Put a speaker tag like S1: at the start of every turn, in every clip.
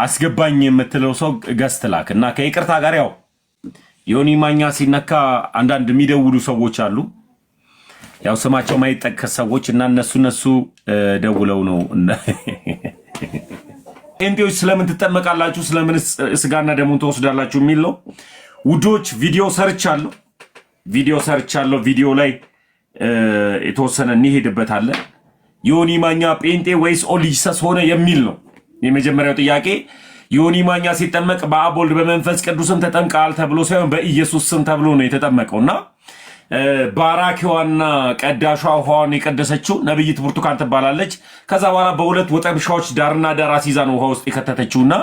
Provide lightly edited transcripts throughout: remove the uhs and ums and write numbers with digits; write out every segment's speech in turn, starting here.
S1: አስገባኝ የምትለው ሰው ገስት ላክ እና ከይቅርታ ጋር ያው ዮኒ ማኛ ሲነካ አንዳንድ የሚደውሉ ሰዎች አሉ። ያው ስማቸው ማይጠቀስ ሰዎች እና እነሱ ደውለው ነው እንዴዎች ስለምን ትጠመቃላችሁ ስለምን ስጋና ደሙን ተወስዳላችሁ የሚል ነው። ውዶች ቪዲዮ ሰርቻለሁ። ቪዲዮ ላይ የተወሰነ እንሄድበታለን። ዮኒ ማኛ ጴንጤ ወይስ ኦሊጂሰስ ሆነ የሚል ነው የመጀመሪያው ጥያቄ። ዮኒ ማኛ ሲጠመቅ በአብ ወልድ በመንፈስ ቅዱስም ተጠምቀዋል ተብሎ ሳይሆን በኢየሱስ ስም ተብሎ ነው የተጠመቀውና ባራኪዋና ቀዳሿ ውሃውን የቀደሰችው ነብይት ብርቱካን ትባላለች። ከዛ በኋላ በሁለት ወጠምሻዎች ዳርና ዳር አሲዛ ነው ውሃ ውስጥ የከተተችውና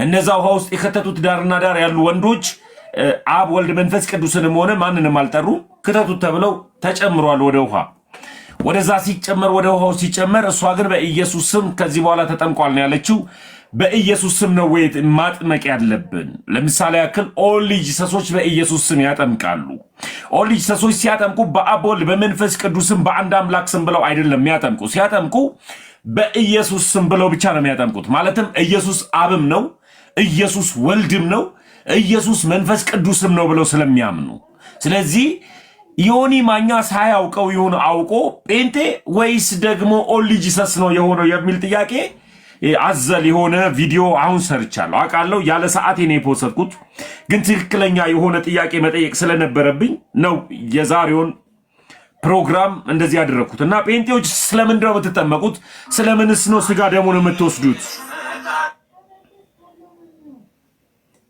S1: እነዛ ውሃ ውስጥ የከተቱት ዳርና ዳር ያሉ ወንዶች አብ ወልድ መንፈስ ቅዱስንም ሆነ ማንንም አልጠሩ ክተቱት ተብለው ተጨምሯል ወደ ውሃ። ወደዛ ሲጨመር ወደ ውሃው ሲጨመር እሷ ግን በኢየሱስ ስም ከዚህ በኋላ ተጠምቋል ነው ያለችው። በኢየሱስ ስም ነው ወይ ማጥመቅ ያለብን? ለምሳሌ ያክል ኦሊጂሰሶች በኢየሱስ ስም ያጠምቃሉ። ኦሊጂሰሶች ሲያጠምቁ በአብ ወልድ በመንፈስ ቅዱስም በአንድ አምላክ ስም ብለው አይደለም የሚያጠምቁ። ሲያጠምቁ በኢየሱስ ስም ብለው ብቻ ነው የሚያጠምቁት። ማለትም ኢየሱስ አብም ነው፣ ኢየሱስ ወልድም ነው፣ ኢየሱስ መንፈስ ቅዱስም ነው ብለው ስለሚያምኑ። ስለዚህ ዮኒ ማኛ ሳያውቀው ይሁን አውቆ ጴንጤ ወይስ ደግሞ ኦሊጂሰስ ነው የሆነው የሚል ጥያቄ አዘል የሆነ ቪዲዮ አሁን ሰርቻለሁ። አውቃለሁ ያለ ሰዓቴ ነው የፖስትኩት፣ ግን ትክክለኛ የሆነ ጥያቄ መጠየቅ ስለነበረብኝ ነው የዛሬውን ፕሮግራም እንደዚህ ያደረኩት። እና ጴንጤዎች ስለምን ነው የምትጠመቁት? ስለምንስ ነው ስጋ ደሙን የምትወስዱት?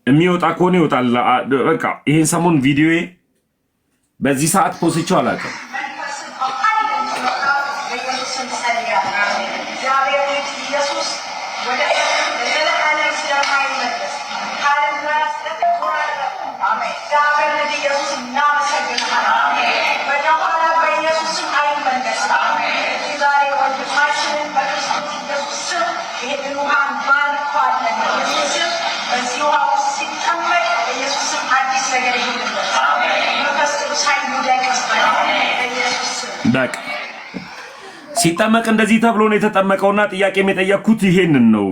S1: የሚወጣ ከሆነ ይወጣል። በቃ ይሄን ሰሞን ቪዲዮ በዚህ ሰዓት ፖስቼው አላውቅም። በቃ ሲጠመቅ እንደዚህ ተብሎ ነው የተጠመቀውና ጥያቄ የጠየቅኩት ይሄንን ነው።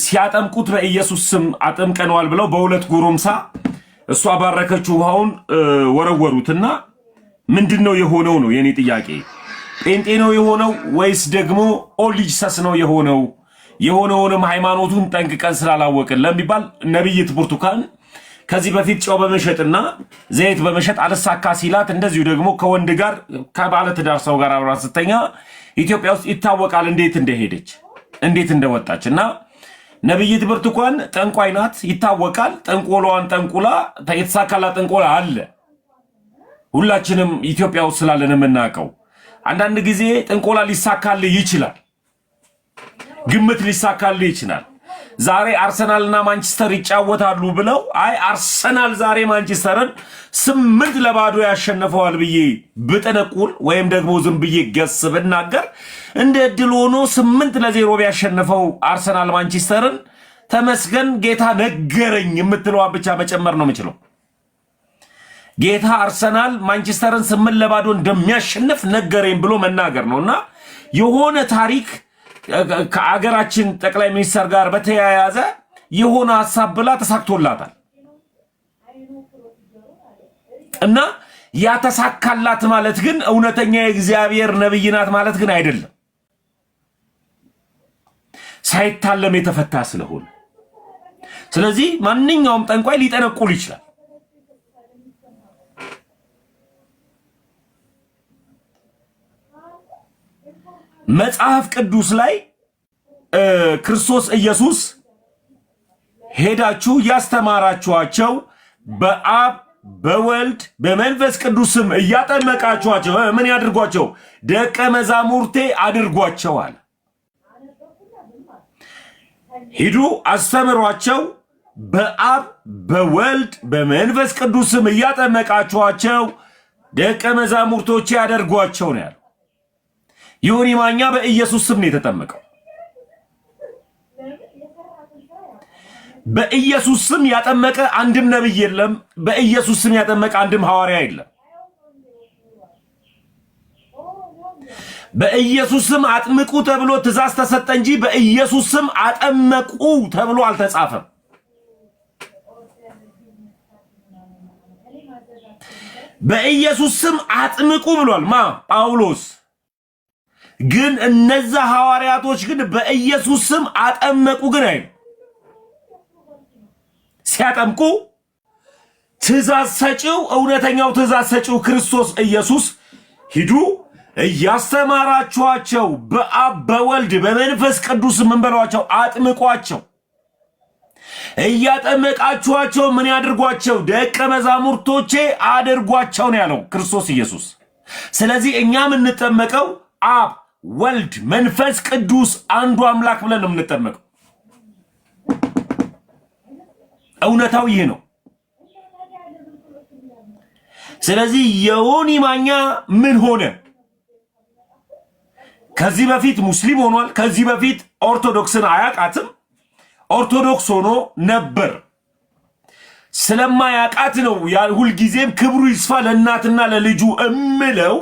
S1: ሲያጠምቁት በኢየሱስ ስም አጠምቀነዋል ብለው በሁለት ጎረምሳ እሷ ባረከችው ውሃውን ወረወሩትና ምንድነው የሆነው ነው የኔ ጥያቄ። ጴንጤ ነው የሆነው ወይስ ደግሞ ኦሊጂሰስ ነው የሆነው? የሆነውንም ሃይማኖቱን ጠንቅቀን ስላላወቅን ለሚባል ነብይት ብርቱካን ከዚህ በፊት ጨው በመሸጥና ዘይት በመሸጥ አልሳካ ሲላት እንደዚሁ ደግሞ ከወንድ ጋር ከባለ ትዳር ሰው ጋር አብራ ስተኛ ኢትዮጵያ ውስጥ ይታወቃል እንዴት እንደሄደች እንዴት እንደወጣችና ነብይት ብርቱካን ጠንቋይ ናት ይታወቃል። ጠንቆሏን ጠንቁላ የተሳካላት ጠንቆላ አለ ሁላችንም ኢትዮጵያ ውስጥ ስላለን የምናውቀው። አንዳንድ ጊዜ ጠንቆላ ሊሳካልህ ይችላል፣ ግምት ሊሳካልህ ይችላል። ዛሬ አርሰናልና ማንቸስተር ይጫወታሉ ብለው አይ አርሰናል ዛሬ ማንቸስተርን 8-0 ያሸነፈዋል ብዬ ብጠነቁል ወይም ደግሞ ዝም ብዬ ገስ ብናገር እንደ ድል ሆኖ 8-0 ቢያሸነፈው አርሰናል ማንቸስተርን ተመስገን ጌታ ነገረኝ የምትለዋን ብቻ መጨመር ነው የምችለው። ጌታ አርሰናል ማንቸስተርን 8-0 እንደሚያሸንፍ ነገረኝ ብሎ መናገር ነውና የሆነ ታሪክ ከአገራችን ጠቅላይ ሚኒስትር ጋር በተያያዘ የሆነ ሐሳብ ብላ ተሳክቶላታል እና ያ ተሳካላት ማለት ግን እውነተኛ የእግዚአብሔር ነብይ ናት ማለት ግን አይደለም። ሳይታለም የተፈታ ስለሆነ ስለዚህ ማንኛውም ጠንቋይ ሊጠነቁል ይችላል። መጽሐፍ ቅዱስ ላይ ክርስቶስ ኢየሱስ ሄዳችሁ ያስተማራችኋቸው በአብ በወልድ በመንፈስ ቅዱስም እያጠመቃችኋቸው ምን ያድርጓቸው? ደቀ መዛሙርቴ አድርጓቸዋል። ሂዱ አስተምሯቸው፣ በአብ በወልድ በመንፈስ ቅዱስም እያጠመቃችኋቸው ደቀ መዛሙርቶቼ አድርጓቸው ነው ያለው። ዮኒ ማኛ በኢየሱስ ስም ነው የተጠመቀው። በኢየሱስ ስም ያጠመቀ አንድም ነብይ የለም። በኢየሱስ ስም ያጠመቀ አንድም ሐዋርያ የለም። በኢየሱስ ስም አጥምቁ ተብሎ ትእዛዝ ተሰጠ እንጂ በኢየሱስ ስም አጠመቁ ተብሎ አልተጻፈም። በኢየሱስ ስም አጥምቁ ብሏል ማ ጳውሎስ። ግን እነዛ ሐዋርያቶች ግን በኢየሱስ ስም አጠመቁ ግን አይ ሲያጠምቁ ትእዛዝ ሰጪው እውነተኛው ትእዛዝ ሰጪው ክርስቶስ ኢየሱስ ሂዱ እያስተማራችኋቸው በአብ በወልድ በመንፈስ ቅዱስ ምን በሏቸው አጥምቋቸው እያጠመቃችኋቸው ምን ያድርጓቸው ደቀ መዛሙርቶቼ አድርጓቸው ነው ያለው ክርስቶስ ኢየሱስ። ስለዚህ እኛ የምንጠመቀው አብ ወልድ መንፈስ ቅዱስ አንዱ አምላክ ብለን ነው የምንጠመቀው። እውነታው ይሄ ነው። ስለዚህ ዮኒ ማኛ ምን ሆነ? ከዚህ በፊት ሙስሊም ሆኗል። ከዚህ በፊት ኦርቶዶክስን አያቃትም። ኦርቶዶክስ ሆኖ ነበር። ስለማያቃት ነው ሁል ጊዜም ክብሩ ይስፋ ለእናትና ለልጁ እምለው።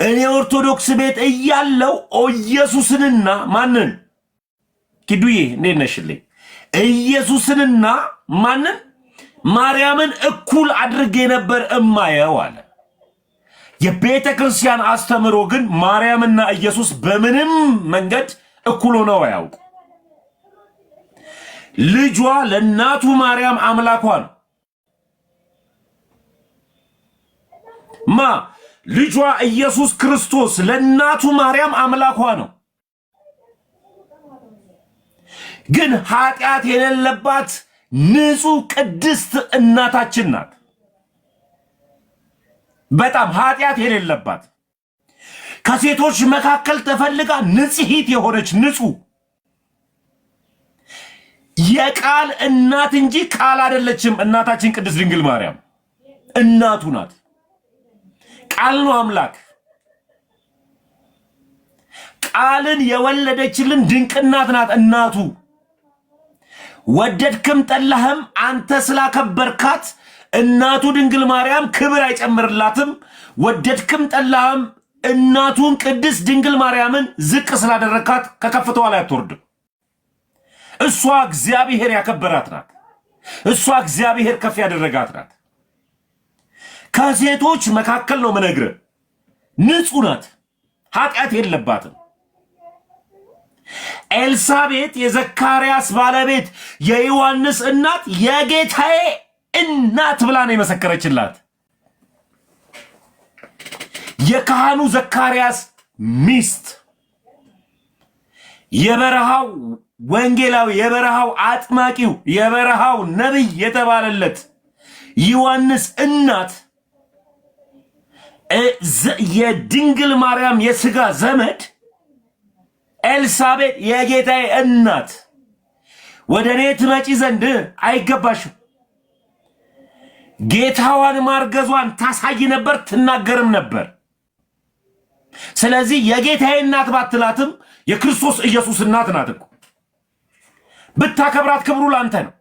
S1: እኔ ኦርቶዶክስ ቤት እያለው ኢየሱስንና ማንን ኪዱዬ እንዴት ነሽልኝ? ኢየሱስንና ማንን ማርያምን እኩል አድርጌ ነበር እማየው አለ። የቤተ ክርስቲያን አስተምሮ ግን ማርያምና ኢየሱስ በምንም መንገድ እኩል ሆነው አያውቁ። ልጇ ለእናቱ ማርያም አምላኳ ነው። ልጇ ኢየሱስ ክርስቶስ ለእናቱ ማርያም አምላኳ ነው። ግን ኃጢአት የሌለባት ንጹህ ቅድስት እናታችን ናት። በጣም ኃጢአት የሌለባት ከሴቶች መካከል ተፈልጋ ንጽሕት የሆነች ንጹህ የቃል እናት እንጂ ቃል አይደለችም። እናታችን ቅድስት ድንግል ማርያም እናቱ ናት። ቃል ነው አምላክ። ቃልን የወለደችልን ድንቅ እናት ናት እናቱ። ወደድክም ጠላህም አንተ ስላከበርካት እናቱ ድንግል ማርያም ክብር አይጨምርላትም። ወደድክም ጠላህም እናቱን ቅድስት ድንግል ማርያምን ዝቅ ስላደረካት ከከፍታዋ ላይ አትወርድም። እሷ እግዚአብሔር ያከበራት ናት። እሷ እግዚአብሔር ከፍ ያደረጋት ናት። ከሴቶች መካከል ነው መነግርህ፣ ንጹህ ናት፣ ኃጢአት የለባትም። ኤልሳቤጥ የዘካርያስ ባለቤት የዮሐንስ እናት የጌታዬ እናት ብላ ነው የመሰከረችላት። የካህኑ ዘካርያስ ሚስት የበረሃው ወንጌላዊ የበረሃው አጥማቂው የበረሃው ነቢይ የተባለለት ዮሐንስ እናት የድንግል ማርያም የሥጋ ዘመድ ኤልሳቤጥ የጌታዬ እናት ወደ እኔ ትመጪ ዘንድ አይገባሽም። ጌታዋን ማርገዟን ታሳይ ነበር፣ ትናገርም ነበር። ስለዚህ የጌታዬ እናት ባትላትም የክርስቶስ ኢየሱስ እናት ናት እኮ። ብታከብራት ክብሩ ላንተ ነው።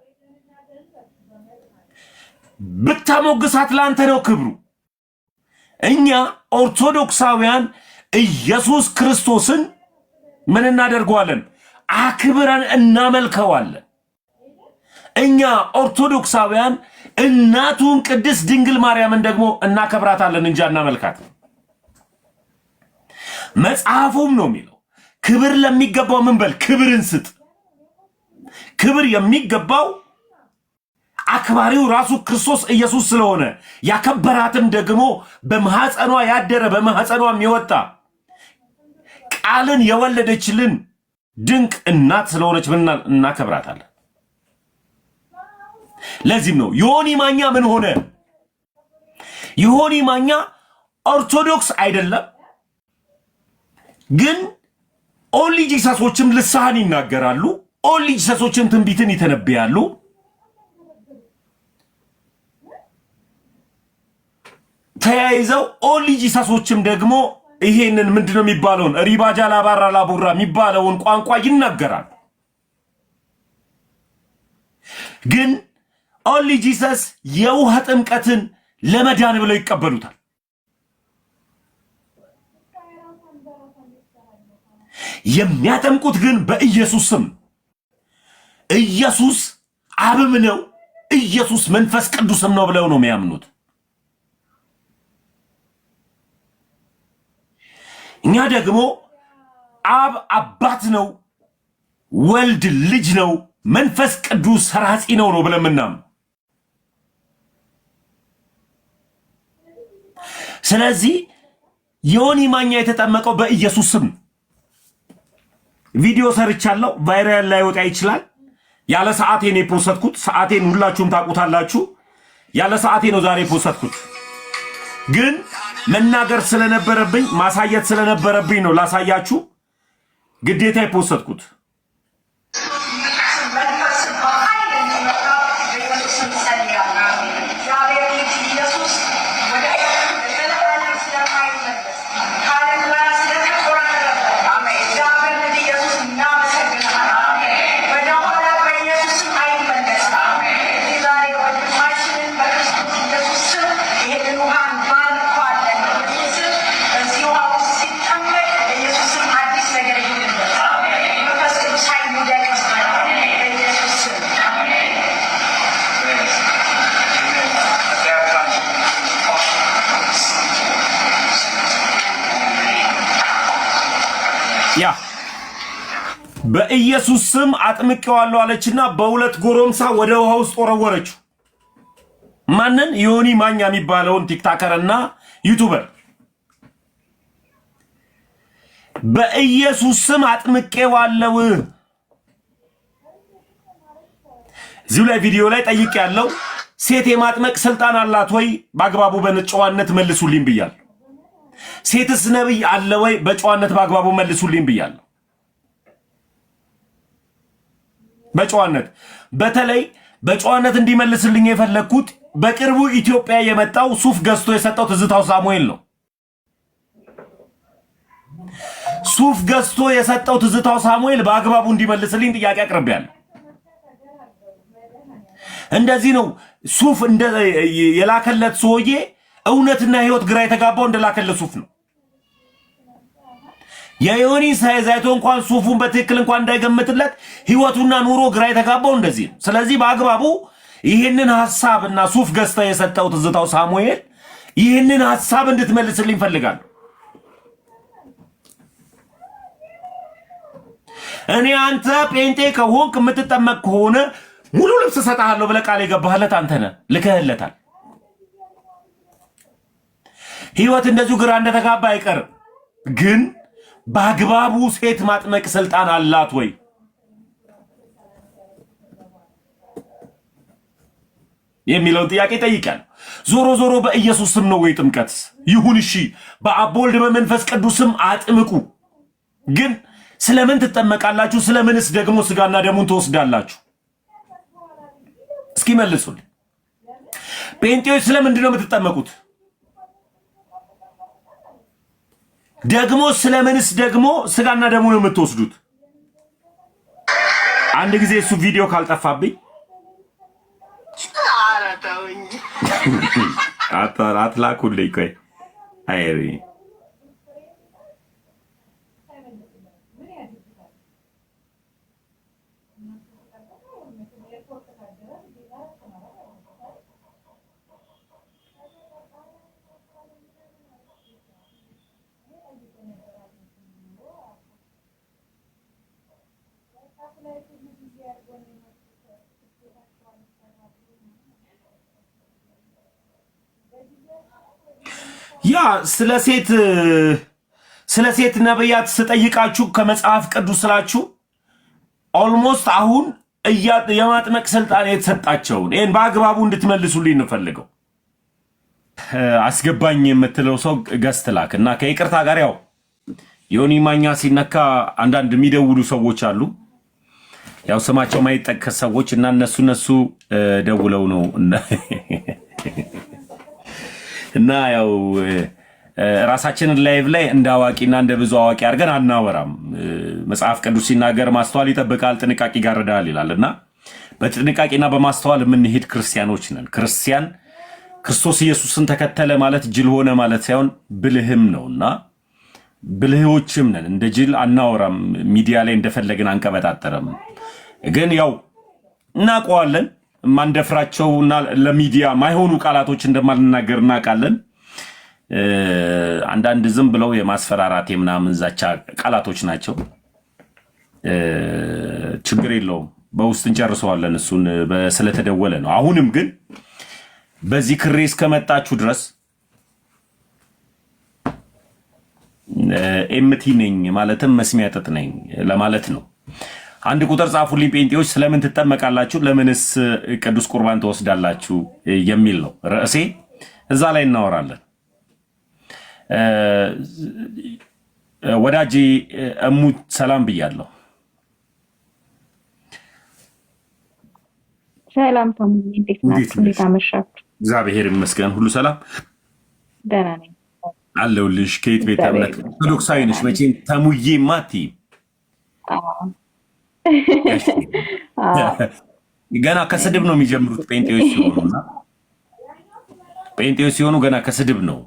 S1: ብታሞግሳት ላንተ ነው ክብሩ። እኛ ኦርቶዶክሳውያን ኢየሱስ ክርስቶስን ምን እናደርገዋለን? አክብረን እናመልከዋለን። እኛ ኦርቶዶክሳውያን እናቱን ቅድስት ድንግል ማርያምን ደግሞ እናከብራታለን እንጂ እናመልካት። መጽሐፉም ነው የሚለው ክብር ለሚገባው ምን በል ክብርን ስጥ። ክብር የሚገባው አክባሪው ራሱ ክርስቶስ ኢየሱስ ስለሆነ ያከበራትም ደግሞ በማህፀኗ ያደረ በማህፀኗም የወጣ ቃልን የወለደችልን ድንቅ እናት ስለሆነች ምን እናከብራታለን። ለዚህም ነው ዮኒ ማኛ ምን ሆነ? ዮኒ ማኛ ኦርቶዶክስ አይደለም፣ ግን ኦንሊ ጂሰሶችም ልሳን ይናገራሉ። ኦንሊ ጂሰሶችም ትንቢትን ይተነብያሉ። ተያይዘው ኦንሊ ጂሰሶችም ደግሞ ይሄንን ምንድነው የሚባለውን ሪባጃ ላባራ ላቡራ የሚባለውን ቋንቋ ይናገራሉ። ግን ኦንሊ ጂሰስ የውሃ ጥምቀትን ለመዳን ብለው ይቀበሉታል። የሚያጠምቁት ግን በኢየሱስ ስም። ኢየሱስ አብም ነው፣ ኢየሱስ መንፈስ ቅዱስም ነው ብለው ነው የሚያምኑት። እኛ ደግሞ አብ አባት ነው፣ ወልድ ልጅ ነው፣ መንፈስ ቅዱስ ሰራጺ ነው ብለን ምናምን። ስለዚህ ዮኒ ማኛ የተጠመቀው በኢየሱስ ስም። ቪዲዮ ሰርቻለሁ፣ ቫይራል ላይ ወጣ ይችላል። ያለ ሰዓቴ ነው የፖስትኩት። ሰዓቴን ሁላችሁም ታውቁታላችሁ። ያለ ሰዓቴ ነው ዛሬ የፖስትኩት። ግን መናገር ስለነበረብኝ ማሳየት ስለነበረብኝ ነው ላሳያችሁ ግዴታ የፖስትኩት። ያ በኢየሱስ ስም አጥምቄዋለሁ አለችና በሁለት ጎረምሳ ወደ ውሃ ውስጥ ወረወረችው። ማንን? ዮኒ ማኛ የሚባለውን ቲክታከርና ዩቲዩበር። በኢየሱስ ስም አጥምቄዋለሁ። እዚሁ ላይ ቪዲዮ ላይ ጠይቄያለሁ። ሴት የማጥመቅ ስልጣን አላት ወይ? በአግባቡ በጨዋነት መልሱልኝ ብያለሁ። ሴትስ ነብይ አለ ወይ? በጨዋነት በአግባቡ መልሱልኝ ብያለሁ። በጨዋነት በተለይ በጨዋነት እንዲመልስልኝ የፈለኩት በቅርቡ ኢትዮጵያ የመጣው ሱፍ ገዝቶ የሰጠው ትዝታው ሳሙኤል ነው። ሱፍ ገዝቶ የሰጠው ትዝታው ሳሙኤል በአግባቡ እንዲመልስልኝ ጥያቄ አቅርቤያለሁ። እንደዚህ ነው ሱፍ የላከለት ሰውዬ እውነትና ህይወት ግራ የተጋባው እንደላከለት ሱፍ ነው። የዮኒ ሳይዛይቶ እንኳን ሱፉን በትክክል እንኳን እንዳይገምትለት ህይወቱና ኑሮ ግራ የተጋባው እንደዚህ ነው። ስለዚህ በአግባቡ ይህንን ሐሳብና ሱፍ ገዝታ የሰጠው ትዝታው ሳሙኤል ይህንን ሐሳብ እንድትመልስልኝ ፈልጋለሁ። እኔ አንተ ጴንጤ ከሆንክ የምትጠመቅ ከሆነ ሙሉ ልብስ ሰጣለሁ ብለህ ቃል የገባህለት አንተ ነህ፣ ልከህለታል። ህይወት እንደዚሁ ግራ እንደተጋባ አይቀርም። ግን በአግባቡ ሴት ማጥመቅ ስልጣን አላት ወይ? የሚለውን ጥያቄ ጠይቃለሁ። ዞሮ ዞሮ በኢየሱስ ስም ነው ወይ ጥምቀት? ይሁን እሺ፣ በአብ በወልድ በመንፈስ ቅዱስም አጥምቁ። ግን ስለምን ትጠመቃላችሁ? ስለምንስ ደግሞ ስጋና ደሙን ትወስዳላችሁ? እስኪ መልሱልኝ። ጴንጤዎች ስለምንድን ነው የምትጠመቁት? ደግሞ ስለምንስ ደግሞ ስጋና ደሙ ነው የምትወስዱት? አንድ ጊዜ እሱ ቪዲዮ ካልጠፋብኝ አትላኩልኝ። ቆይ አይሪ ያ ስለ ሴት ነብያት ስጠይቃችሁ ከመጽሐፍ ቅዱስ ስላችሁ ኦልሞስት አሁን የማጥመቅ ስልጣን የተሰጣቸውን ይሄን በአግባቡ እንድትመልሱልኝ እንፈልገው። አስገባኝ የምትለው ሰው ገስት ላክ እና ከይቅርታ ጋር ያው ዮኒ ማኛ ሲነካ አንዳንድ የሚደውሉ ሰዎች አሉ። ያው ስማቸው ማይጠቀስ ሰዎች እና እነሱ ደውለው ነው እና ያው ራሳችንን ላይቭ ላይ እንደ አዋቂና እንደ ብዙ አዋቂ አድርገን አናወራም። መጽሐፍ ቅዱስ ሲናገር ማስተዋል ይጠብቃል፣ ጥንቃቄ ይጋርዳል ይላልና በጥንቃቄና በማስተዋል የምንሄድ ክርስቲያኖች ነን። ክርስቲያን ክርስቶስ ኢየሱስን ተከተለ ማለት ጅል ሆነ ማለት ሳይሆን ብልህም ነውና ብልህዎችም ነን። እንደ ጅል አናወራም። ሚዲያ ላይ እንደፈለግን አንቀበጣጠረም። ግን ያው እናውቀዋለን ማንደፍራቸውና ለሚዲያ ማይሆኑ ቃላቶች እንደማልናገር እናውቃለን። አንዳንድ ዝም ብለው የማስፈራራት የምናምን ዛቻ ቃላቶች ናቸው። ችግር የለውም፣ በውስጥ እንጨርሰዋለን። እሱን ስለተደወለ ነው። አሁንም ግን በዚህ ክሬ እስከመጣችሁ ድረስ ኤምቲ ነኝ ማለትም መስሚያ ጥጥ ነኝ ለማለት ነው። አንድ ቁጥር ጻፉልኝ ጴንጤዎች፣ ስለምን ትጠመቃላችሁ? ለምንስ ቅዱስ ቁርባን ትወስዳላችሁ? የሚል ነው ርዕሴ። እዛ ላይ እናወራለን። ወዳጄ እሙ ሰላም ብያለሁ።
S2: ሰላም ታሙኝ፣ እንዴት ናችሁ? እንዴት አመሻችሁ?
S1: እግዚአብሔር ይመስገን፣ ሁሉ ሰላም።
S2: ደህና ነኝ
S1: አለሁልሽ። ከየት ቤተ እምነት? ኦርቶዶክሳዊ ነሽ መቼም ተሙዬ ማቲ። ገና ከስድብ ነው የሚጀምሩት ጴንጤዎች ሲሆኑና ጴንጤዎች ሲሆኑ ገና ከስድብ ነው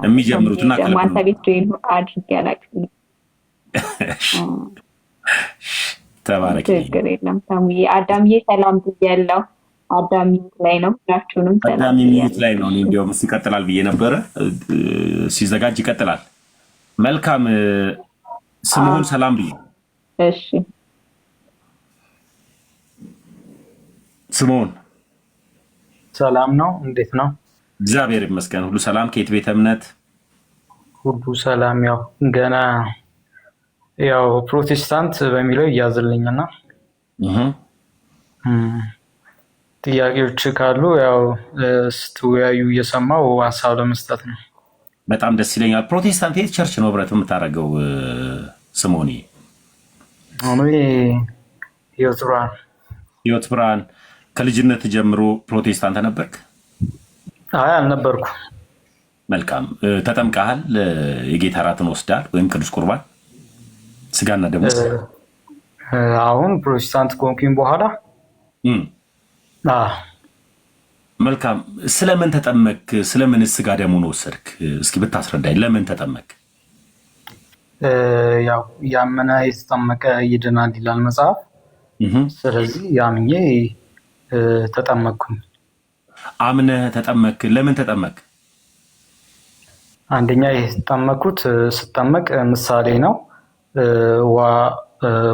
S1: የሚጀምሩትና
S2: አንተ ቤት አድርጌ አላውቅም።
S1: ተባረክ።
S2: ችግር የለም ታሙዬ። አዳምዬ ሰላም ብያለሁ። አዳሚ ላይ ነው። ሁላችሁንም ሰላም።
S1: አዳሚ ሚት ላይ ነው። እንዲያውም ይቀጥላል ብዬ ነበረ። ሲዘጋጅ ይቀጥላል። መልካም ስምዖን ሰላም ብዬ።
S2: እሺ
S1: ስምዖን
S3: ሰላም ነው። እንዴት ነው?
S1: እግዚአብሔር ይመስገን ሁሉ ሰላም። ከየት ቤተ እምነት?
S3: ሁሉ ሰላም። ገና ፕሮቴስታንት በሚለው እያዝልኝና ጥያቄዎች ካሉ ስትወያዩ እየሰማው ሀሳብ ለመስጠት ነው።
S1: በጣም ደስ ይለኛል። ፕሮቴስታንት የት ቸርች ነው ህብረት የምታደርገው ስምዖን? ህይወት ብርሃን። ከልጅነት ጀምሮ ፕሮቴስታንት ነበርክ?
S3: አይ አልነበርኩ።
S1: መልካም። ተጠምቀሃል? የጌታ እራትን ወስዳል ወይም ቅዱስ ቁርባን ስጋና ደሙ?
S3: አሁን ፕሮቴስታንት ከሆንኩኝ በኋላ
S1: መልካም። ስለምን ተጠመቅ? ስለምን ስጋ ደሙን ወሰድክ? እስኪ ብታስረዳኝ። ለምን ተጠመቅ?
S3: ያመነ የተጠመቀ ይድናል ይላል መጽሐፍ። ስለዚህ ያምኜ ተጠመቅኩኝ።
S1: አምነህ ተጠመቅ። ለምን ተጠመቅ?
S3: አንደኛ የተጠመቅኩት ስጠመቅ ምሳሌ ነው። ውሃ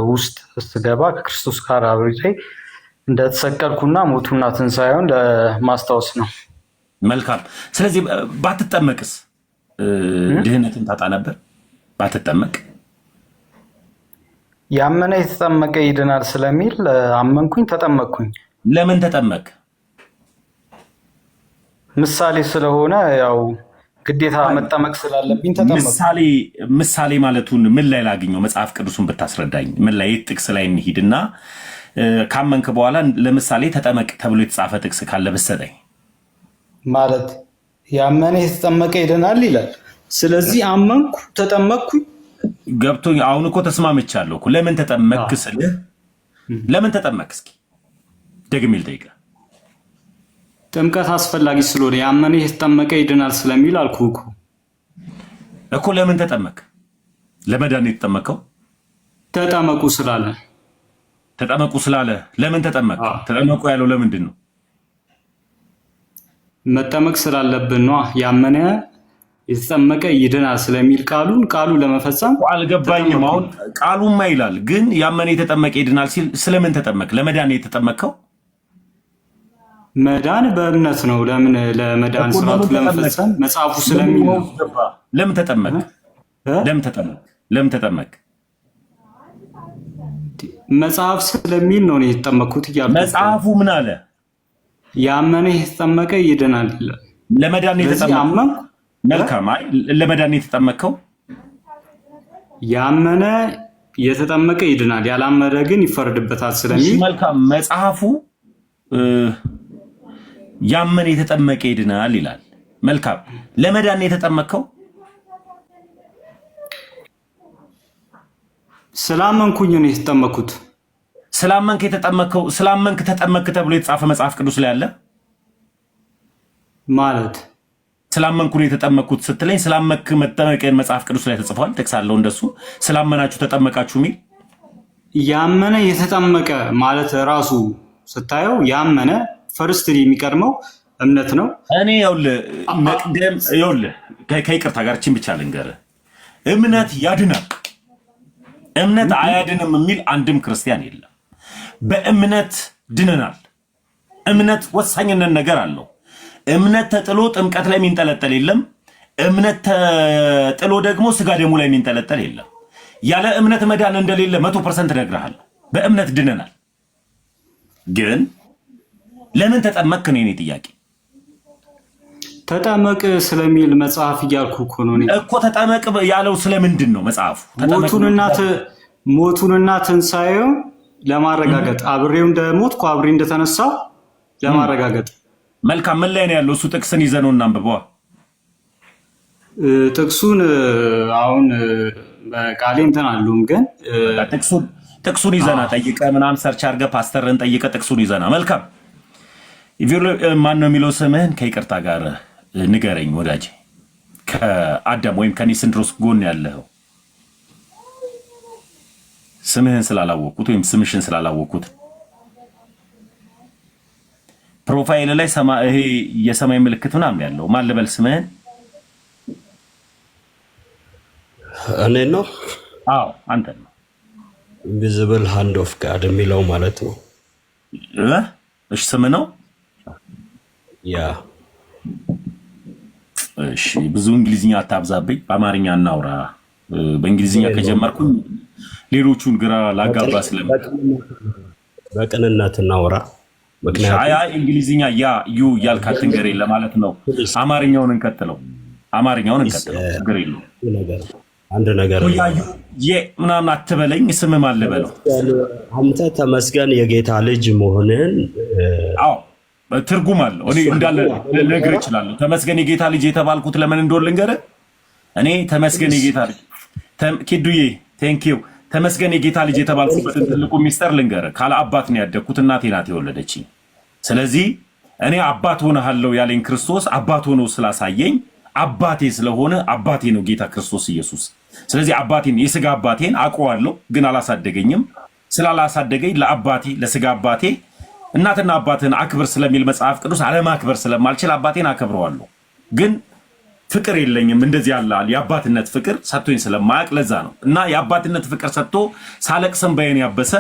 S3: ውስጥ ስገባ ከክርስቶስ ጋር አብሬ እንደተሰቀልኩና ሞቱና ትንሣኤውን ለማስታወስ ነው።
S1: መልካም። ስለዚህ ባትጠመቅስ ድህነትን ታጣ ነበር? ባትጠመቅ?
S3: ያመነ የተጠመቀ ይድናል ስለሚል አመንኩኝ፣ ተጠመቅኩኝ።
S1: ለምን ተጠመቅ?
S3: ምሳሌ ስለሆነ ግዴታ መጠመቅ ስላለብኝ ተጠመቅኩ።
S1: ምሳሌ ማለቱን ምን ላይ ላግኘው? መጽሐፍ ቅዱሱን ብታስረዳኝ። ምን ላይ ጥቅስ ላይ እንሂድና ካመንክ በኋላ ለምሳሌ ተጠመቅ ተብሎ የተጻፈ ጥቅስ ካለ ብትሰጠኝ።
S3: ማለት ያመነ የተጠመቀ ይድናል ይላል። ስለዚህ አመንኩ፣ ተጠመቅኩኝ።
S1: ገብቶኝ። አሁን እኮ ተስማምቻለሁ እኮ። ለምን ተጠመቅ ስልህ ለምን ተጠመቅ? እስኪ ደግሜ ልጠይቅህ።
S3: ጥምቀት አስፈላጊ ስለሆነ ያመነ የተጠመቀ ይድናል ስለሚል አልኩህ
S1: እኮ። ለምን ተጠመቅ? ለመዳን የተጠመቀው?
S3: ተጠመቁ ስላለ።
S1: ተጠመቁ ስላለ ለምን ተጠመቅ? ተጠመቁ ያለው ለምንድን ነው?
S3: መጠመቅ ስላለብን ነው። ያመነ የተጠመቀ ይድናል ስለሚል ቃሉ ለመፈጸም።
S1: አልገባኝም። አሁን ቃሉማ ይላል፣ ግን ያመነ የተጠመቀ ይድናል ሲል ስለምን ተጠመቅ? ለመዳን የተጠመቀው?
S3: መዳን በእምነት ነው። ለምን? ለመዳን ስርዓቱ ለመፈጸም መጽሐፉ ስለሚል ነው።
S1: ለምን ተጠመቅ? ለምን ተጠመቅ?
S3: መጽሐፍ ስለሚል ነው የተጠመቅኩት እያልኩ።
S1: መጽሐፉ ምን አለ?
S3: ያመነ የተጠመቀ ይድናል ይላል።
S1: ለመዳን የተጠመቀው? መልካም። አይ ለመዳን የተጠመቀው?
S3: ያመነ የተጠመቀ ይድናል፣ ያላመነ ግን ይፈረድበታል ስለሚል።
S1: መልካም። መጽሐፉ ያመነ የተጠመቀ ይድናል ይላል። መልካም። ለመዳን የተጠመቀው?
S3: ስላመንኩኝ ነው የተጠመቅኩት።
S1: ስላመንክ የተጠመቀው? ስላመንክ ተጠመቅ ተብሎ የተጻፈ መጽሐፍ ቅዱስ ላይ አለ
S3: ማለት?
S1: ስላመንኩ ነው የተጠመቅኩት ስትለኝ ስላመንክ መጠመቅን መጽሐፍ ቅዱስ ላይ ተጽፏል። ተክሳለሁ እንደሱ ስላመናችሁ ተጠመቃችሁ ሚል
S3: ያመነ የተጠመቀ ማለት ራሱ ስታየው ያመነ ፈርስት የሚቀድመው እምነት ነው።
S1: እኔ ይኸውልህ ከይቅርታ ጋር ችን ብቻ ልንገርህ፣ እምነት ያድናል፣ እምነት አያድንም የሚል አንድም ክርስቲያን የለም። በእምነት ድነናል። እምነት ወሳኝነት ነገር አለው። እምነት ተጥሎ ጥምቀት ላይ የሚንጠለጠል የለም። እምነት ተጥሎ ደግሞ ስጋ ደሙ ላይ የሚንጠለጠል የለም። ያለ እምነት መዳን እንደሌለ 100% እነግርሃለሁ። በእምነት ድነናል። ግን ለምን ተጠመቅክ ነው የኔ ጥያቄ።
S3: ተጠመቅ ስለሚል መጽሐፍ እያልኩ እኮ ነው
S1: እኮ። ተጠመቅ ያለው ስለምንድን ነው መጽሐፉ?
S3: ሞቱንና ትንሣኤው ለማረጋገጥ አብሬው እንደሞትኩ አብሬ እንደተነሳው ለማረጋገጥ።
S1: መልካም። ምን ላይ ነው ያለው? እሱ ጥቅስን ይዘህ ነው እናንብበዋ።
S3: ጥቅሱን አሁን በቃሌ እንትን አሉም፣ ግን
S1: ጥቅሱን ይዘና ጠይቀህ ምናምን ሰርች አድርገህ ፓስተርን ጠይቀህ ጥቅሱን ይዘና። መልካም። ማን ነው የሚለው ስምህን ከይቅርታ ጋር ንገረኝ ወዳጄ። ከአዳም ወይም ከኒስንድሮስ ጎን ያለው ስምህን ስላላወቅኩት ወይም ስምሽን ስላላወቅኩት ፕሮፋይል ላይ ይሄ የሰማይ ምልክት ምናምን ያለው ማን ልበል ስምህን?
S4: እኔ ነው?
S1: አዎ አንተ ነው።
S4: ኢንቪዚብል ሃንድ ኦፍ ጋድ የሚለው ማለት ነው።
S1: እሺ ስም ነው?
S4: ያ።
S1: እሺ ብዙ እንግሊዝኛ አታብዛብኝ፣ በአማርኛ እናውራ። በእንግሊዝኛ ከጀመርኩኝ ሌሎቹን ግራ ላጋባ
S4: በቅንነት እናውራ።
S1: ምክንያቱም እንግሊዝኛ ዩ እያልክ አትንገሬ ለማለት ነው። አማርኛውን እንቀጥለው። ችግር የለውም።
S4: አንድ ነገር
S1: ምናምን አትበለኝ። ስም ማን ልበለው?
S4: አንተ ተመስገን የጌታ ልጅ መሆንን
S1: ትርጉም አለው። እኔ እንዳለ ልነግርህ እችላለሁ። ተመስገን የጌታ ልጅ የተባልኩት ለምን እንደሆነ ልንገርህ። እኔ ተመስገን የጌታ ልጅ ኪዱዬ ቴንኪው። ተመስገን የጌታ ልጅ የተባልኩበትን ትልቁ ሚስጥር ልንገርህ። ካለ አባት ነው ያደግኩት። እናቴ ናት የወለደችኝ። ስለዚህ እኔ አባት ሆነሃለሁ ያለኝ ክርስቶስ አባት ሆኖ ስላሳየኝ አባቴ ስለሆነ አባቴ ነው ጌታ ክርስቶስ ኢየሱስ። ስለዚህ አባቴን የስጋ አባቴን አውቀዋለሁ፣ ግን አላሳደገኝም። ስላላሳደገኝ ለአባቴ ለስጋ አባቴ እናትና አባትን አክብር ስለሚል መጽሐፍ ቅዱስ አለማክበር ስለማልችል አባቴን አከብረዋለሁ። ግን ፍቅር የለኝም። እንደዚህ ያለ የአባትነት ፍቅር ሰጥቶኝ ስለማያውቅ ለዛ ነው። እና የአባትነት ፍቅር ሰጥቶ ሳለቅስም በየን ያበሰ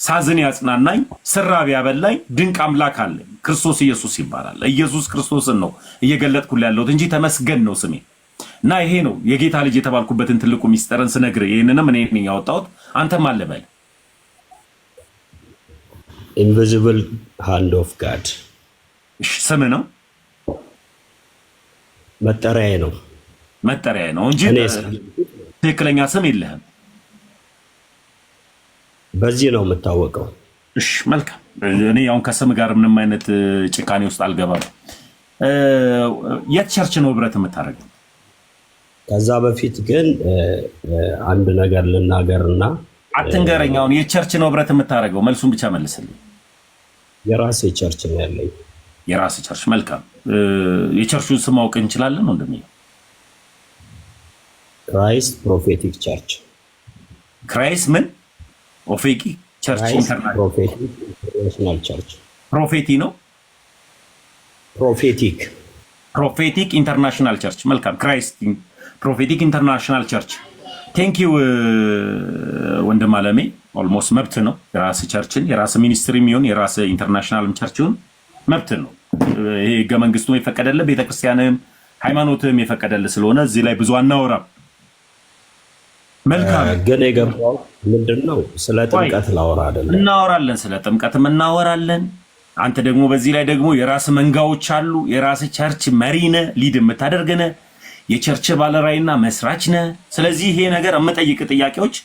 S1: ሳዝን ያጽናናኝ ስራብ ያበላኝ ድንቅ አምላክ አለኝ። ክርስቶስ ኢየሱስ ይባላል። ኢየሱስ ክርስቶስን ነው እየገለጥኩልህ ያለሁት እንጂ ተመስገን ነው ስሜ። እና ይሄ ነው የጌታ ልጅ የተባልኩበትን ትልቁ ሚስጥርን ስነግርህ። ይህንንም እኔ ነኝ ያወጣሁት። አንተም አለ በል።
S4: ኢንቪዚብል ሃንድ ኦፍ ጋድ
S1: ስም ነው?
S4: መጠሪያዬ ነው።
S1: መጠሪያዬ ነው እንጂ ትክክለኛ ስም የለህም።
S4: በዚህ ነው የምታወቀው።
S1: እሺ መልካም። እኔ አሁን ከስም ጋር ምንም አይነት ጭካኔ ውስጥ አልገባም። የት ቸርች ነው ህብረት የምታደርገው?
S4: ከዛ በፊት ግን አንድ ነገር ልናገርና
S1: አትንገረኝ። አሁን የቸርች ነው ህብረት የምታደርገው? መልሱን ብቻ መልስልኝ።
S4: የራሴ ቸርች ነው ያለኝ።
S1: የራሴ ቸርች። መልካም። የቸርቹን ስም ማወቅ እንችላለን ወንድሜ?
S4: ክራይስት ፕሮፌቲክ ቸርች።
S1: ክራይስት ምን? ኦፌኪ ቸርች
S4: ኢንተርናሽናል ቸርች።
S1: ፕሮፌቲ ነው? ፕሮፌቲክ ኢንተርናሽናል ቸርች። መልካም። ክራይስት ፕሮፌቲክ ኢንተርናሽናል ቸርች። ቴንኪው ወንድም አለሜ። ኦልሞስት መብት ነው። የራስ ቸርችን የራስ ሚኒስትሪ የሚሆን የራስ ኢንተርናሽናል ቸርችን መብት ነው። ይሄ ህገ መንግስቱ የፈቀደልህ ቤተክርስቲያንም ሃይማኖትም የፈቀደልህ ስለሆነ እዚህ ላይ ብዙ አናወራም። መልካም።
S4: ግን የገባው ምንድነው? ስለ ጥምቀት ላወራ አይደለም።
S1: እናወራለን፣ ስለ ጥምቀትም እናወራለን። አንተ ደግሞ በዚህ ላይ ደግሞ የራስ መንጋዎች አሉ። የራስ ቸርች መሪ ነህ፣ ሊድ የምታደርግ ነህ፣ የቸርች ባለራዕይና መስራች ነህ። ስለዚህ ይሄ ነገር የምጠይቅ ጥያቄዎች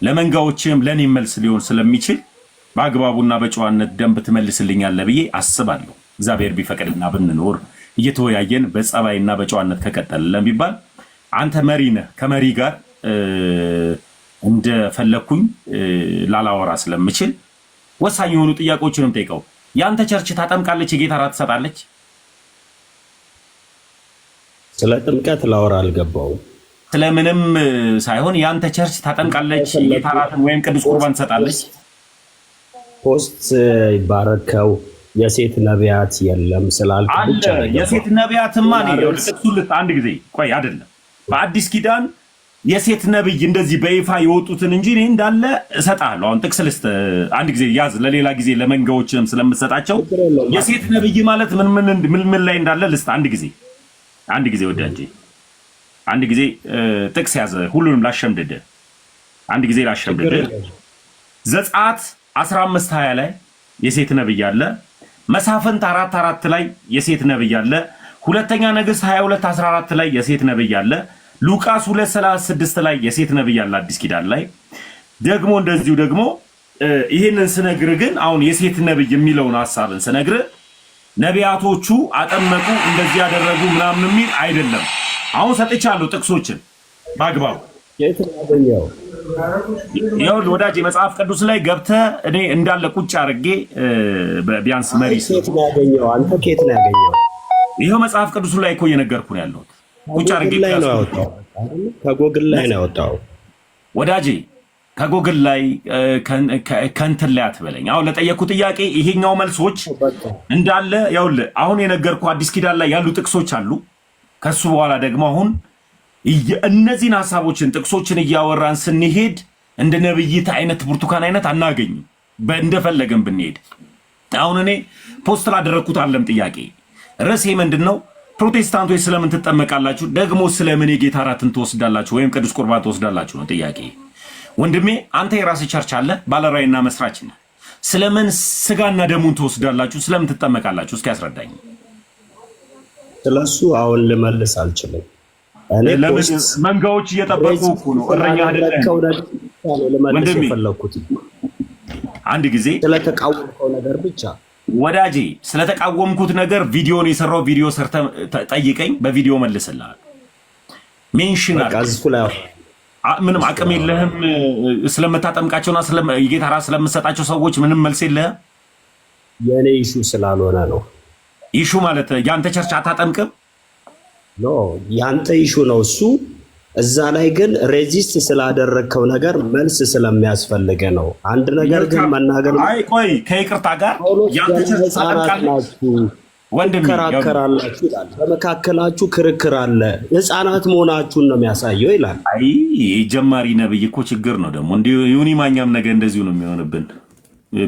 S1: ለመንጋዎችም ለኔ መልስ ሊሆን ስለሚችል በአግባቡና በጨዋነት ደንብ ትመልስልኛለህ ብዬ አስባለሁ። እግዚአብሔር ቢፈቅድና ብንኖር እየተወያየን በጸባይና በጨዋነት ከቀጠልን ቢባል አንተ መሪ ነህ። ከመሪ ጋር እንደፈለኩኝ ላላወራ ስለምችል ወሳኝ የሆኑ ጥያቄዎችንም ጠይቀው። ያንተ ቸርች ታጠምቃለች? የጌታ ራት ትሰጣለች?
S4: ስለ ጥምቀት ላወራ አልገባውም።
S1: ስለምንም ሳይሆን ያንተ ቸርች ታጠምቃለች፣ የታራትን ወይም ቅዱስ ቁርባን ትሰጣለች።
S4: ፖስት ባረከው የሴት ነቢያት የለም ስላልክ ብቻ
S1: የሴት ነቢያትማ ነው ልጥሱልት አንድ ጊዜ ቆይ አይደለም በአዲስ ኪዳን የሴት ነብይ እንደዚህ በይፋ የወጡትን እንጂ እኔ እንዳለ እሰጣለሁ። አሁን ጥቅስ ልስጥ አንድ ጊዜ ያዝ ለሌላ ጊዜ ለመንጋዎችም ስለምሰጣቸው የሴት ነብይ ማለት ምን ላይ እንዳለ ልስጥ አንድ ጊዜ ወዳጄ አንድ ጊዜ ጥቅስ ያዘ ሁሉንም ላሸምድደ አንድ ጊዜ ላሸምድደ ዘጸአት 15:20 ላይ የሴት ነብይ አለ። መሳፍንት 4:4 ላይ የሴት ነብይ አለ። ሁለተኛ ነገሥት 22:14 ላይ የሴት ነብይ አለ። ሉቃስ 2:36 ላይ የሴት ነብይ አለ። አዲስ ኪዳን ላይ ደግሞ እንደዚሁ ደግሞ ይሄንን ስነግር ግን አሁን የሴት ነብይ የሚለውን ሐሳብን ስነግር ነቢያቶቹ አጠመቁ እንደዚህ ያደረጉ ምናምን የሚል አይደለም። አሁን ሰጥቻለሁ ጥቅሶችን ባግባቡ
S4: የት ያገኘው
S1: ይኸው ወዳጅ መጽሐፍ ቅዱስ ላይ ገብተህ እኔ እንዳለ ቁጭ አድርጌ ቢያንስ መሪ
S4: የት ያገኘው አንተ ከየት ነው ያገኘው?
S1: ይኸው መጽሐፍ ቅዱስ ላይ እኮ እየነገርኩህ ነው ያለሁት። ቁጭ አድርጌ
S4: ከጎግል ላይ ነው ያወጣው
S1: ወዳጄ ከጎግል ላይ ከእንትን ላይ አትበለኝ። አሁን ለጠየቅኩ ጥያቄ ይሄኛው መልሶች እንዳለ ያውልህ አሁን የነገርኩህ አዲስ ኪዳን ላይ ያሉ ጥቅሶች አሉ። ከሱ በኋላ ደግሞ አሁን እነዚህን ሐሳቦችን ጥቅሶችን እያወራን ስንሄድ እንደ ነብይት አይነት ብርቱካን አይነት አናገኝም እንደፈለገን ብንሄድ። አሁን እኔ ፖስት ላደረግኩት አለም ጥያቄ ርዕሴ ምንድነው? ፕሮቴስታንቶች ስለምን ትጠመቃላችሁ? ደግሞ ስለምን የጌታ እራትን ትወስዳላችሁ ወይም ቅዱስ ቁርባን ትወስዳላችሁ ነው ጥያቄ። ወንድሜ አንተ የራስህ ቸርች አለ ባለራዕይና መስራች ነህ። ስለምን ስጋና ደሙን ትወስዳላችሁ? ስለምን ትጠመቃላችሁ? እስኪ ያስረዳኝ።
S4: ስለሱ አሁን ልመልስ አልችልም። እኔ
S1: መንጋዎች እየጠበቁ እኮ ነው። እረኛ አይደለም
S4: ወንድሜ። ፈለኩት
S1: አንድ ጊዜ
S4: ስለተቃወምከው ነገር ብቻ
S1: ወዳጄ፣ ስለተቃወምኩት ነገር ቪዲዮን የሰራው ቪዲዮ ሰርተ ጠይቀኝ፣ በቪዲዮ መልስልሃል። ሜንሽን ምንም አቅም የለህም ስለምታጠምቃቸውና የጌታ እራት ስለምሰጣቸው ሰዎች ምንም መልስ የለህም።
S4: የኔ ኢሹ ስላልሆነ ነው።
S1: ኢሹ ማለት ያንተ ቸርች አታጠምቅም?
S4: ኖ ያንተ ኢሹ ነው እሱ። እዛ ላይ ግን ሬዚስት ስላደረግከው ነገር መልስ ስለሚያስፈልገ ነው። አንድ ነገር ግን መናገር
S1: አይ ቆይ ከይቅርታ ጋር ያንተ ቸርች አጠምቃላችሁ ወንድም
S4: ይከራከራላችሁ ይላል። በመካከላችሁ ክርክር አለ፣ ህፃናት መሆናችሁን ነው የሚያሳየው ይላል።
S1: አይ ጀማሪ ነብይ እኮ ችግር ነው ደግሞ እንዴ ዩኒ ማኛም ነገር እንደዚሁ ነው የሚሆንብን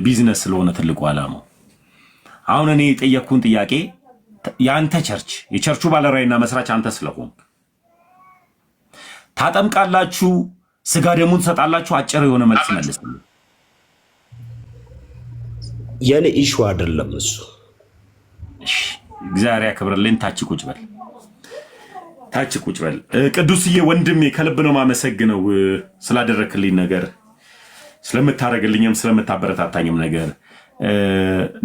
S1: ቢዝነስ ስለሆነ ትልቁ ዓላማው። አሁን እኔ የጠየቅኩን ጥያቄ ያንተ ቸርች የቸርቹ ባለራዕይና መስራች አንተ ስለሆንክ ታጠምቃላችሁ፣ ስጋ ደሙን ትሰጣላችሁ? አጭር የሆነ መልስ መልስልኝ።
S4: የኔ ኢሹ አይደለም እሱ።
S1: እግዚአብሔር ያክብርልኝ። ታች ቁጭ በል ቅዱስዬ ወንድሜ፣ ከልብ ነው ማመሰግነው ስላደረክልኝ ነገር፣ ስለምታረግልኝም ስለምታበረታታኝም ነገር።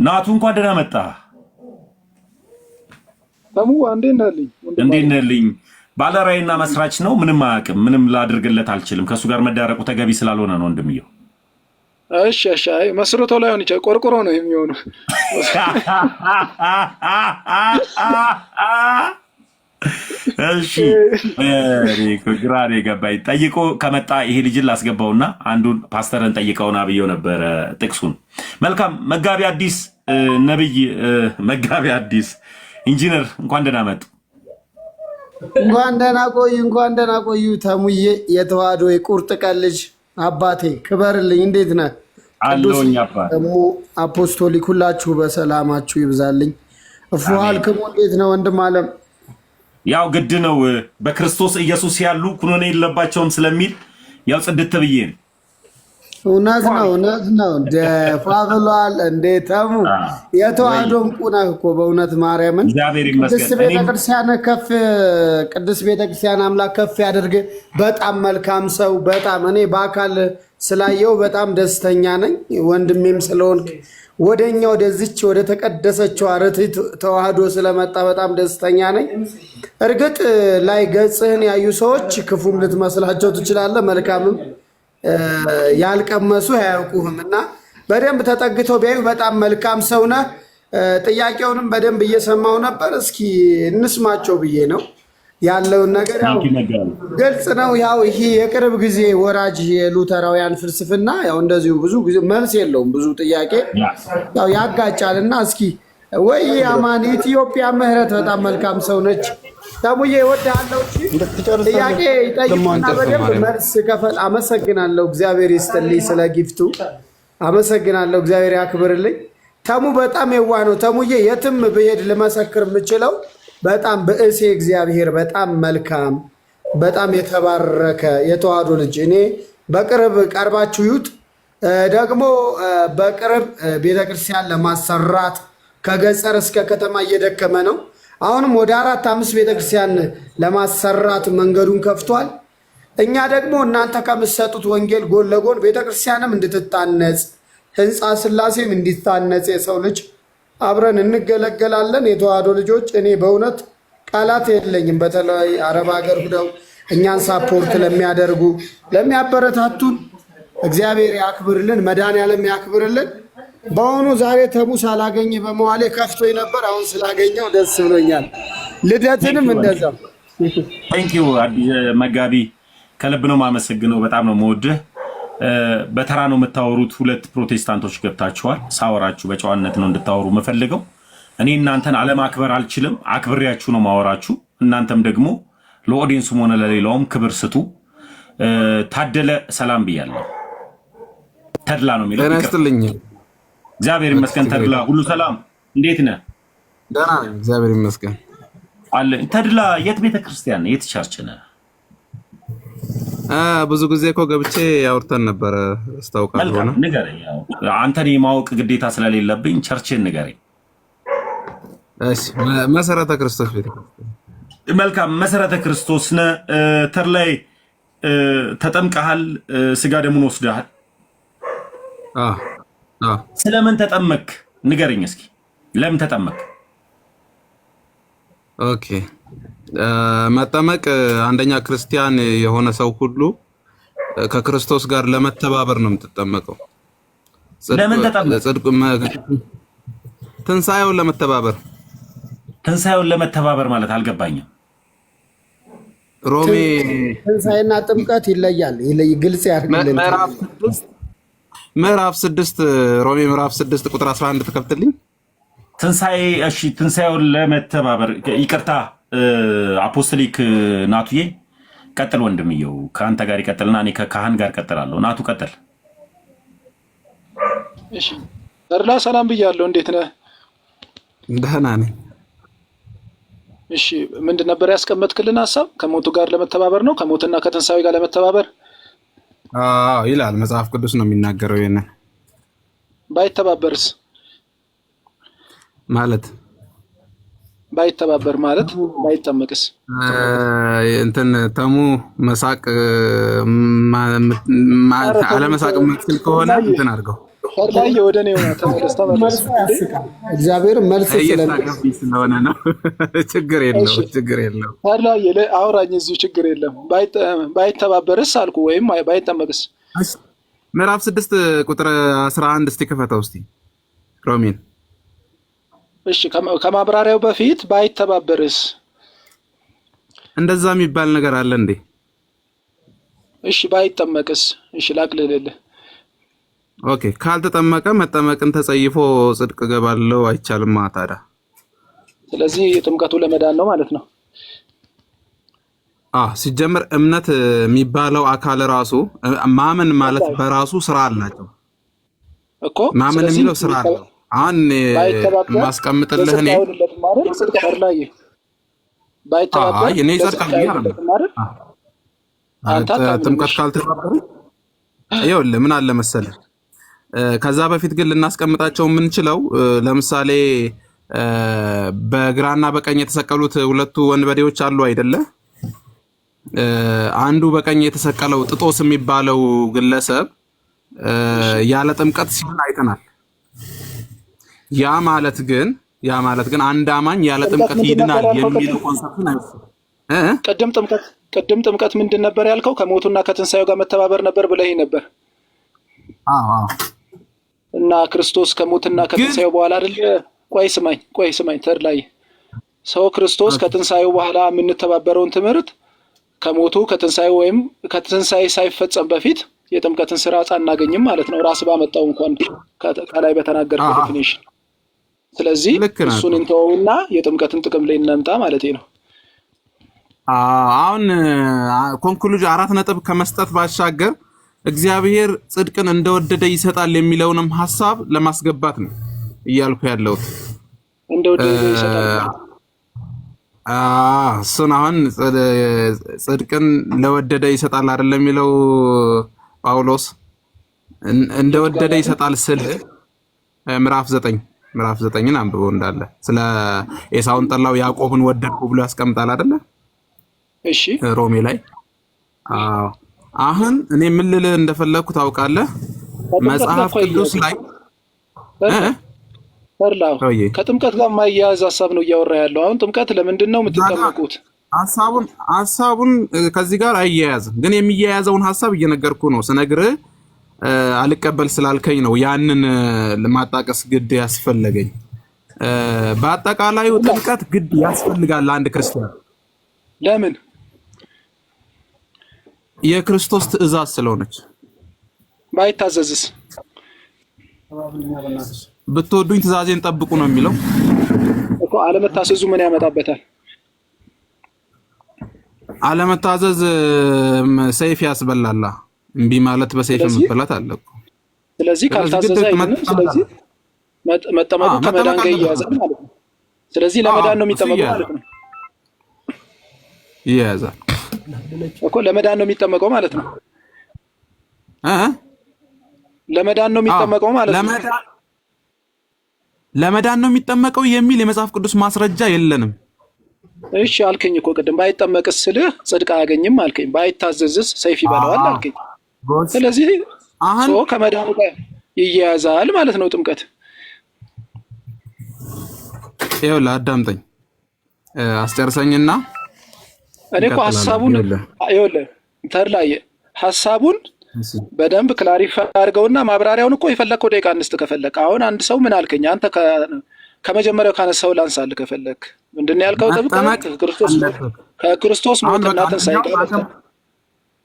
S1: ናቱ እንኳን ደህና መጣ። እንዴት ነህልኝ? ባለራዕይና መስራች ነው። ምንም አያውቅም። ምንም ላድርግለት አልችልም። ከእሱ ጋር መዳረቁ ተገቢ ስላልሆነ ነው ወንድምየው።
S5: እሺ አይ መስርቶ ላይ ሆነ ይችላል። ቆርቆሮ ነው የሚሆነው።
S1: እሺ ግራኔ ገባኝ። ጠይቆ ከመጣ ይሄ ልጅን ላስገባውና አንዱን ፓስተርን ጠይቀውና ብየው ነበረ ጥቅሱን። መልካም መጋቢ አዲስ ነብይ መጋቢ አዲስ ኢንጂነር እንኳን ደህና መጡ።
S6: እንኳን ደህና ቆዩ። ተሙዬ የተዋህዶ የቁርጥ ቀን ልጅ አባቴ ክበርልኝ። እንዴት ነህ?
S1: አለሁኝ አባት።
S6: ደግሞ አፖስቶሊክ ሁላችሁ በሰላማችሁ ይብዛልኝ። እፉሃልክሙ እንዴት ነው ወንድም አለም?
S1: ያው ግድ ነው በክርስቶስ ኢየሱስ ያሉ ኩነኔ የለባቸውም ስለሚል ያው ጽድት ብዬ ነው።
S6: እውነት ነው። ደፋ ብሏል። እንዴት ተሙ የተዋህዶ እንቁ ነህ እኮ በእውነት ማርያምን። ቅድስት ቤተክርስቲያን አምላክ ከፍ ያደርግ። በጣም መልካም ሰው። በጣም እኔ በአካል ስላየው በጣም ደስተኛ ነኝ። ወንድሜም ስለሆንክ ወደኛ ወደዚች ወደ ተቀደሰችው ርትዕት ተዋህዶ ስለመጣ በጣም ደስተኛ ነኝ። እርግጥ ላይ ገጽህን ያዩ ሰዎች ክፉም ልትመስላቸው ትችላለህ፣ መልካምም ያልቀመሱ አያውቁህም እና በደንብ ተጠግተው ቢያዩ በጣም መልካም ሰው ነህ። ጥያቄውንም በደንብ እየሰማው ነበር። እስኪ እንስማቸው ብዬ ነው። ያለውን ነገር ያው ግልጽ ነው። ያው ይሄ የቅርብ ጊዜ ወራጅ የሉተራውያን ፍልስፍና ያው እንደዚሁ ብዙ ጊዜ መልስ የለውም፣ ብዙ ጥያቄ ያው ያጋጫልና እስኪ ወይ አማን ኢትዮጵያ ምህረት በጣም መልካም ሰው ነች። ተሙዬ እወድሃለሁ። ጥያቄ ጠይቅና በደንብ መልስ ከፈል። አመሰግናለሁ። እግዚአብሔር ይስጥልኝ ስለ ጊፍቱ አመሰግናለሁ። እግዚአብሔር ያክብርልኝ። ተሙ በጣም የዋህ ነው። ተሙዬ የትም ብሄድ ልመሰክር የምችለው በጣም በእሴ እግዚአብሔር በጣም መልካም በጣም የተባረከ የተዋህዶ ልጅ። እኔ በቅርብ ቀርባችሁ ይዩት። ደግሞ በቅርብ ቤተክርስቲያን ለማሰራት ከገጠር እስከ ከተማ እየደከመ ነው። አሁንም ወደ 4-5 ቤተክርስቲያን ለማሰራት መንገዱን ከፍቷል። እኛ ደግሞ እናንተ ከምትሰጡት ወንጌል ጎን ለጎን ቤተክርስቲያንም እንድትታነጽ ህንፃ ስላሴም እንዲታነጽ የሰው ልጅ አብረን እንገለገላለን። የተዋህዶ ልጆች እኔ በእውነት ቃላት የለኝም። በተለይ አረብ ሀገር ሁደው እኛን ሳፖርት ለሚያደርጉ ለሚያበረታቱን እግዚአብሔር ያክብርልን፣ መድኃኔዓለም ያክብርልን። በአሁኑ ዛሬ ተሙ ሳላገኝ በመዋሌ ከፍቶኝ ነበር። አሁን ስላገኘው ደስ ብሎኛል። ልደትንም እንደዛው።
S1: ቴንኪዩ መጋቢ፣ ከልብ ነው የማመሰግነው። በጣም ነው የምወድህ። በተራ ነው የምታወሩት። ሁለት ፕሮቴስታንቶች ገብታችኋል። ሳወራችሁ በጨዋነት ነው እንድታወሩ የምፈልገው። እኔ እናንተን አለማክበር አልችልም። አክብሬያችሁ ነው ማወራችሁ። እናንተም ደግሞ ለኦዲየንሱም ሆነ ለሌላውም ክብር ስጡ። ታደለ ሰላም ብያለሁ። ተድላ ነው የሚለው።
S7: ተነስተልኝ።
S1: እግዚአብሔር ይመስገን። ተድላ ሁሉ ሰላም፣ እንዴት ነህ?
S7: ደህና ነኝ፣ እግዚአብሔር ይመስገን
S1: አለ። ተድላ የት ቤተክርስቲያን የት ቸርች ነህ?
S7: ብዙ ጊዜ እኮ ገብቼ ያወርተን ነበረ። አስታውቃለሁ ነው።
S1: ንገረኝ። አንተን የማወቅ ግዴታ ስለሌለብኝ ቸርችን ንገረኝ።
S7: እሺ፣ መሰረተ ክርስቶስ ቤተክርስቲያን።
S1: መልካም፣ መሰረተ ክርስቶስ ነህ። ተድላይ ተጠምቀሃል? ስጋ ደሙን ወስደሃል? ስለምን ተጠመክ ንገረኝ እስኪ። ለምን ተጠመክ?
S7: ኦኬ፣ መጠመቅ አንደኛ ክርስቲያን የሆነ ሰው ሁሉ ከክርስቶስ ጋር ለመተባበር ነው የምትጠመቀው።
S1: ለምን ተጠመቅ?
S7: ትንሣኤውን ለመተባበር።
S1: ትንሣኤውን ለመተባበር ማለት አልገባኝም።
S7: ሮሜ
S6: ትንሣኤና ጥምቀት ይለያል። ግልጽ ያድርግልን።
S7: ምዕራፍ 6 ሮሜ ምዕራፍ 6 ቁጥር 11 ተከፍትልኝ።
S1: ትንሣኤ። እሺ፣ ትንሣኤውን ለመተባበር ይቅርታ። አፖስቶሊክ ናቱዬ ቀጥል። ወንድምየው ከአንተ ጋር ይቀጥልና እኔ ከካህን ጋር ቀጥላለሁ። ናቱ ቀጥል።
S5: እሺ፣ ተድላ ሰላም ብያለሁ። እንዴት ነህ?
S7: ደህና ነኝ።
S5: እሺ፣ ምንድን ነበር ያስቀመጥክልን ሀሳብ? ከሞቱ ጋር ለመተባበር ነው? ከሞትና ከትንሣኤ ጋር ለመተባበር
S7: ይላል መጽሐፍ ቅዱስ ነው የሚናገረው። ይሄንን
S5: ባይተባበርስ
S7: ማለት
S5: ባይተባበር ማለት ባይጠመቅስ?
S7: እንትን ተሙ መሳቅ አለመሳቅ የምትችል ከሆነ እንትን አድርገው።
S5: ተድላዬ ወደ እኔ ሆነ ተመለስ።
S6: እግዚአብሔር መልስ
S7: ስለሆነ ነው። ችግር የለውም፣ ችግር የለውም።
S5: ተድላዬ አውራኝ፣ እዚሁ ችግር የለም። ባይተባበርስ አልኩ፣ ወይም ባይጠመቅስ?
S7: ምዕራፍ 6 ቁጥር 11 እስቲ ክፈተው እስቲ ሮሜን።
S5: እሺ፣ ከማብራሪያው በፊት ባይተባበርስ?
S7: እንደዛ የሚባል ነገር አለ እንዴ?
S5: እሺ፣ ባይጠመቅስ? እሺ፣ ላቅልልልህ።
S7: ኦኬ፣ ካልተጠመቀ መጠመቅን ተጸይፎ ጽድቅ ገባለው አይቻልም ታዲያ።
S5: ስለዚህ ጥምቀቱ ለመዳን ነው ማለት ነው።
S7: ሲጀምር እምነት የሚባለው አካል ራሱ ማመን ማለት በራሱ ስራ አላቸው እኮ። ማመን የሚለው ስራ አለው። አሁን ማስቀምጥልህ እኔ
S5: ባይተባበር
S7: እኔ ይጸድቃል አይደል? ጥምቀት ካልተባበረ ይኸውልህ ምን አለ መሰለህ። ከዛ በፊት ግን ልናስቀምጣቸው የምንችለው ለምሳሌ በግራና በቀኝ የተሰቀሉት ሁለቱ ወንበዴዎች አሉ አይደለ? አንዱ በቀኝ የተሰቀለው ጥጦስ የሚባለው ግለሰብ ያለ ጥምቀት ሲሆን አይተናል። ያ ማለት ግን አንድ አማኝ ያለ ጥምቀት ይድናል የሚለው ኮንሰፕትን አይወስድም።
S5: ቅድም ጥምቀት ምንድን ነበር ያልከው? ከሞቱና ከትንሣኤው ጋር መተባበር ነበር ብለህ ነበር። እና ክርስቶስ ከሞትና ከትንሣኤው በኋላ አይደል? ቆይ ስማኝ ተድላዬ፣ ሰው ክርስቶስ ከትንሳኤው በኋላ የምንተባበረውን ትምህርት ከሞቱ ከትንሳኤው ወይም ከትንሳኤ ሳይፈጸም በፊት የጥምቀትን ስርዓት አናገኝም ማለት ነው። ራስ ባመጣው እንኳን ከላይ በተናገርከው ዴፊኒሽን። ስለዚህ እሱን እንተውና የጥምቀትን ጥቅም ላይ እናምጣ ማለት ነው።
S7: አሁን ኮንክሉዥን 4 ነጥብ ከመስጠት ባሻገር እግዚአብሔር ጽድቅን እንደወደደ ይሰጣል የሚለውንም ሐሳብ ለማስገባት ነው እያልኩ ያለሁት።
S5: እንደወደደ ይሰጣል።
S7: እሱን አሁን ጽድቅን ለወደደ ይሰጣል አይደለም የሚለው ጳውሎስ። እንደወደደ ይሰጣል ስል ምዕራፍ 9ን አንብበው እንዳለ ስለ ኤሳውን ጠላው ያዕቆብን ወደድኩ ብሎ ያስቀምጣል አይደለ?
S5: እሺ
S7: ሮሜ ላይ። አሁን እኔ ምን ልልህ እንደፈለኩ ታውቃለህ? መጽሐፍ ቅዱስ ላይ
S5: ከጥምቀት ጋር ማያያዝ ሐሳብ ነው እያወራ ያለው። አሁን ጥምቀት ለምንድን ነው የምትጠመቁት? ሐሳቡን
S7: ከዚህ ጋር አያያዝም፣ ግን የሚያያዘውን ሐሳብ እየነገርኩ ነው። ስነግርህ አልቀበል ስላልከኝ ነው ያንን ለማጣቀስ ግድ ያስፈለገኝ። በአጠቃላዩ ጥምቀት ግድ ያስፈልጋል ለአንድ ክርስቲያን።
S5: ለምን?
S7: የክርስቶስ ትእዛዝ ስለሆነች።
S5: ባይታዘዝስ?
S7: ብትወዱኝ ትእዛዜን ጠብቁ ነው የሚለው
S5: እኮ። አለመታዘዙ ምን ያመጣበታል?
S7: አለመታዘዝ ሰይፍ ያስበላላ። እምቢ ማለት በሰይፍ መበላት አለ እኮ።
S5: ስለዚህ ካልታዘዘ አይደለም። ስለዚህ መጠመቁ ከመዳን ጋር ይያዛል ማለት ነው። ስለዚህ ለመዳን ነው የሚጠመቀው ማለት ነው።
S7: ይያዛል
S5: እኮ ለመዳን ነው የሚጠመቀው ማለት ነው። ለመዳን ነው የሚጠመቀው ማለት ነው።
S7: ለመዳን ነው የሚጠመቀው የሚል የመጽሐፍ ቅዱስ ማስረጃ የለንም።
S5: እሺ አልከኝ እኮ ቅድም። ባይጠመቅስ ስልህ ጽድቅ አያገኝም አልከኝ። ባይታዘዝስ ሰይፍ ይበላዋል አልከኝ። ስለዚህ ሰው ከመዳኑ ጋር ይያያዛል ማለት ነው ጥምቀት።
S7: ይኸውልህ አዳምጠኝ፣ አስጨርሰኝና
S5: እኔ እኮ ሐሳቡን ይኸውልህ ተርላየ ሐሳቡን በደንብ ክላሪፋይ አድርገውና ማብራሪያውን እኮ የፈለከው ደቂቃ እንስጥ ከፈለክ። አሁን አንድ ሰው ምን አልከኝ? አንተ ከመጀመሪያው ካነሳው ላንሳልህ ከፈለክ። ምንድን ነው ያልከው? ከክርስቶስ ሞትና ትንሣኤ ጋር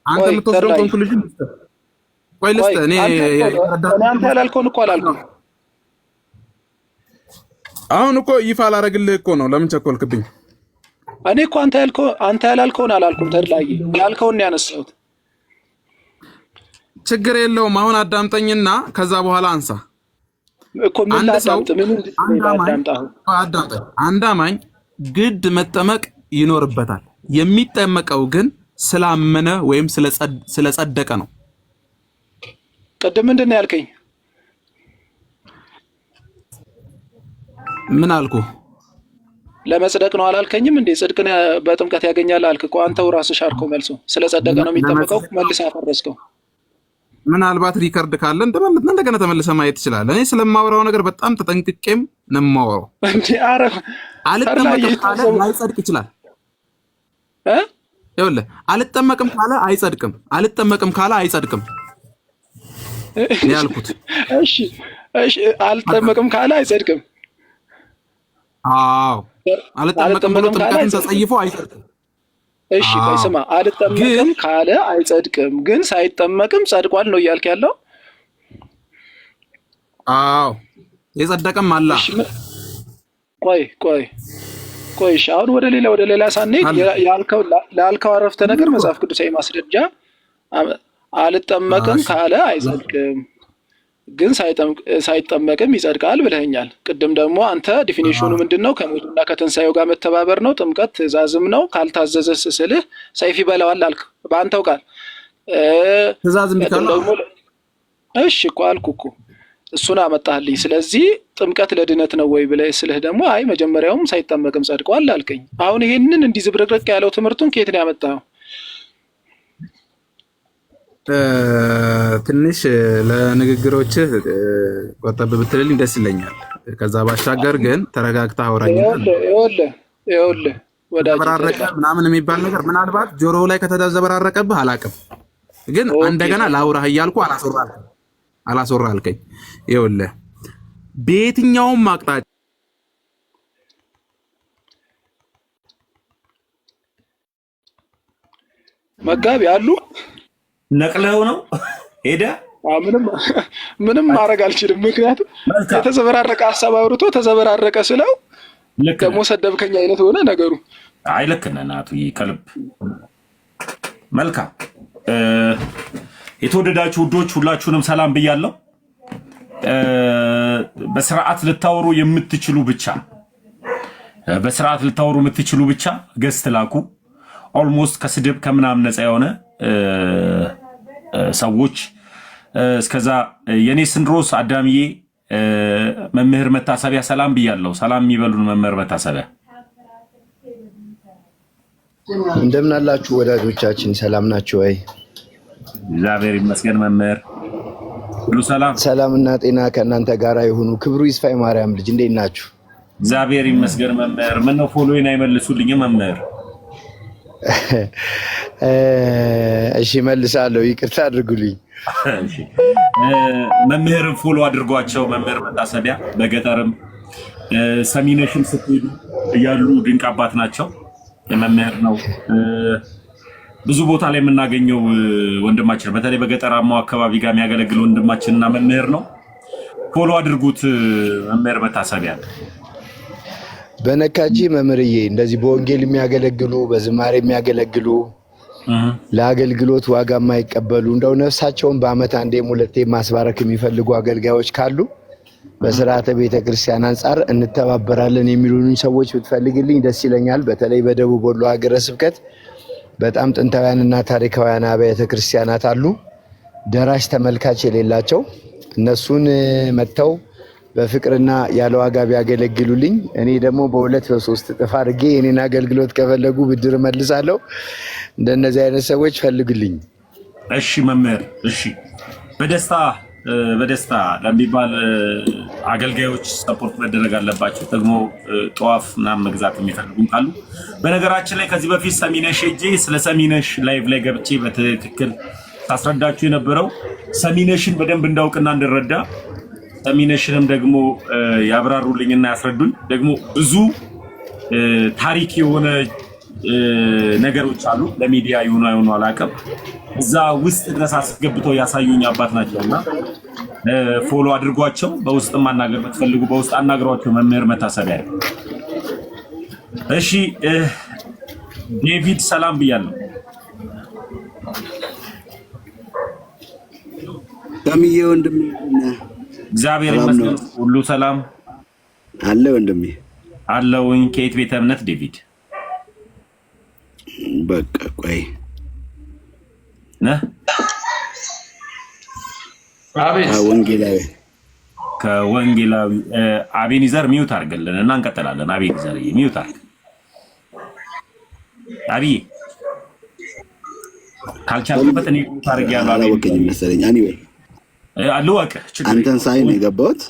S7: አንተ የምትወስደው ኮንክሉዥን ቆይ ልስጥ። እኔ
S5: አንተ ያላልከውን እኮ አላልኩም።
S7: አሁን እኮ ይፋ አላደርግልህ እኮ ነው። ለምን ቸኮልክብኝ?
S5: እኔ እኮ አንተ ያላልከውን አላልኩም። ተድላዬ ያልከውን ነው ያነሳሁት።
S7: ችግር የለውም። አሁን አዳምጠኝና ከዛ በኋላ አንሳ
S5: እኮ። ምን ላዳምጥ?
S7: አንድ አማኝ ግድ መጠመቅ ይኖርበታል። የሚጠመቀው ግን ስላመነ ወይም ስለጸደቀ ነው።
S5: ቅድም ምንድን ነው ያልከኝ?
S7: ምን አልኩ?
S5: ለመጽደቅ ነው አላልከኝም እንዴ? ጽድቅን በጥምቀት ያገኛል አልክ እኮ። አንተው ራስህ ሻርከው መልሶ። ስለጸደቀ ነው የሚጠመቀው። መልሰህ አፈረስከው።
S7: ምናልባት ሪከርድ ካለ እንደገና ተመልሰህ ማየት ትችላለህ። እኔ ስለማወራው ነገር በጣም ተጠንቅቄም ነው የማወራው። አልጠመቅም ካለ ላይጸድቅ ይችላል። ይኸውልህ አልጠመቅም ካለ አይጸድቅም። አልጠመቅም ካለ አይጸድቅም ያልኩት።
S5: እሺ አልጠመቅም ካለ አይጸድቅም።
S7: አዎ አልጠመቅም ብሎ ጥምቀትን ተጸይፎ አይጸድቅም።
S5: እሺ ቆይ ስማ፣ አልጠመቅም ካለ አይጸድቅም፣ ግን ሳይጠመቅም ጸድቋል ነው እያልክ ያለው?
S7: አዎ የጸደቀም አለ።
S5: ቆይ እሺ፣ አሁን ወደ ሌላ ሳንሄድ ያልከው አረፍተ ነገር መጽሐፍ ቅዱሳዊ ማስረጃ አልጠመቅም ካለ አይጸድቅም፣ ግን ሳይጠመቅም ይጸድቃል ብለኸኛል። ቅድም ደግሞ አንተ ዲፊኒሽኑ ምንድነው? ከሞቱና ከትንሳኤው ጋር መተባበር ነው። ጥምቀት ትእዛዝም ነው። ካልታዘዘስ ስልህ ሰይፍ ይበላዋል አልክ በአንተው ቃል።
S7: ትእዛዝም ቢካለው
S5: እሺ እኮ አልኩ እኮ እሱን አመጣህልኝ። ስለዚህ ጥምቀት ለድነት ነው ወይ ብለህ ስልህ ደግሞ አይ መጀመሪያውም ሳይጠመቅም ጸድቋል አልከኝ። አሁን ይሄንን እንዲህ ዝብርቅርቅ ያለው ትምህርቱን ከየት ነው ያመጣኸው?
S7: ትንሽ ለንግግሮችህ ቆጠብ ብትልልኝ ደስ ይለኛል። ከዛ ባሻገር ግን ተረጋግተህ አውራኝ።
S5: ይኸውልህ
S7: ተበራረቀ ምናምን የሚባል ነገር ምናልባት ጆሮው ላይ ከተዘበራረቀብህ አላውቅም፣ ግን እንደገና ላውራህ እያልኩ አላስወራ አልከኝ። ይኸውልህ በየትኛውም አቅጣጫ
S5: መጋቢ አሉ
S1: ነቅለው ነው ሄደ።
S5: ምንም ማድረግ አልችልም። ምክንያቱም የተዘበራረቀ ሀሳብ አውርቶ ተዘበራረቀ ስለው ደግሞ ሰደብከኝ አይነት ሆነ ነገሩ።
S1: አይ ልክ ነህ ናቱ ከልብ መልካም። የተወደዳችሁ ውዶች ሁላችሁንም ሰላም ብያለሁ። በስርዓት ልታወሩ የምትችሉ ብቻ ገስት ላኩ። ኦልሞስት ከስድብ ከምናምን ነፃ የሆነ ሰዎች እስከዛ የኔ ስንድሮስ አዳምዬ መምህር መታሰቢያ ሰላም ብያለሁ። ሰላም የሚበሉን መምህር መታሰቢያ
S8: እንደምን አላችሁ ወዳጆቻችን? ሰላም ናችሁ ወይ?
S1: እግዚአብሔር ይመስገን መምህር ሁሉ ሰላም።
S8: ሰላምና ጤና ከእናንተ ጋር ይሁኑ። ክብሩ ይስፋ ማርያም ልጅ እንዴት ናችሁ?
S1: እግዚአብሔር ይመስገን መምህር። ምን ነው ፎሎዊን አይመልሱልኝም መምህር?
S8: እሺ መልሳለሁ፣ ይቅርታ አድርጉልኝ።
S1: መምህርን ፎሎ አድርጓቸው። መምህር መታሰቢያ በገጠርም ሰሚነሽም ስትሄዱ እያሉ ድንቅ አባት ናቸው። የመምህር ነው ብዙ ቦታ ላይ የምናገኘው ወንድማችን፣ በተለይ በገጠራማው አካባቢ ጋር የሚያገለግል ወንድማችንና መምህር ነው። ፎሎ አድርጉት መምህር መታሰቢያ።
S8: በነካጂ መምህርዬ እንደዚህ በወንጌል የሚያገለግሉ በዝማሬ የሚያገለግሉ ለአገልግሎት ዋጋ የማይቀበሉ እንደው ነፍሳቸውን በአመት አንዴም ሁለቴ ማስባረክ የሚፈልጉ አገልጋዮች ካሉ በስርዓተ ቤተክርስቲያን አንጻር እንተባበራለን የሚሉኝ ሰዎች ብትፈልግልኝ ደስ ይለኛል። በተለይ በደቡብ ወሎ ሀገረ ስብከት በጣም ጥንታውያንና ታሪካውያን አብያተ ክርስቲያናት አሉ፣ ደራሽ ተመልካች የሌላቸው። እነሱን መጥተው በፍቅርና ያለ ዋጋ ቢያገለግሉልኝ እኔ ደግሞ በሁለት በሶስት እጥፍ አድርጌ የኔን አገልግሎት ከፈለጉ ብድር መልሳለሁ። እንደነዚህ አይነት ሰዎች ፈልጉልኝ።
S1: እሺ መምህር፣ እሺ በደስታ ለሚባል አገልጋዮች ሰፖርት መደረግ አለባቸው። ደግሞ ጧፍ ምናምን መግዛት የሚፈልጉም ካሉ በነገራችን ላይ ከዚህ በፊት ሰሚነሽ ሄጄ ስለ ሰሚነሽ ላይቭ ላይ ገብቼ በትክክል ታስረዳችሁ የነበረው ሰሚነሽን በደንብ እንዳውቅና እንድረዳ ሰሚነሽንም ደግሞ ያብራሩልኝና ያስረዱኝ። ደግሞ ብዙ ታሪክ የሆነ ነገሮች አሉ። ለሚዲያ ይሁኑ አይሁኑ አላውቅም። እዛ ውስጥ ድረስ አስገብተው ያሳዩኝ አባት ናቸውና ፎሎ አድርጓቸው። በውስጥ ማናገር የምትፈልጉ በውስጥ አናግሯቸው። መምህር መታሰቢያ። እሺ ዴቪድ ሰላም ብያለሁ።
S9: ደምዬ ወንድሜ
S1: እግዚአብሔር ይመስገን ሁሉ ሰላም
S9: አለ። ወንድሜ
S1: አለውኝ። ከየት ቤተ እምነት ዴቪድ?
S9: በቃ ቆይ
S1: ነህ?
S9: አቤት።
S1: ከወንጌላዊ አቤኒዘር ሚውት አድርገልን እና እንቀጥላለን። አቤኒዘር ሚውት አድርግ። አብይ ካልቻልክበት እኔ ሚውት አድርጌያለሁ።
S9: አላወቀኝም መሰለኝ። አንይወይ
S1: አልወቅ
S9: አንተን ሳይ ነው የገባሁት።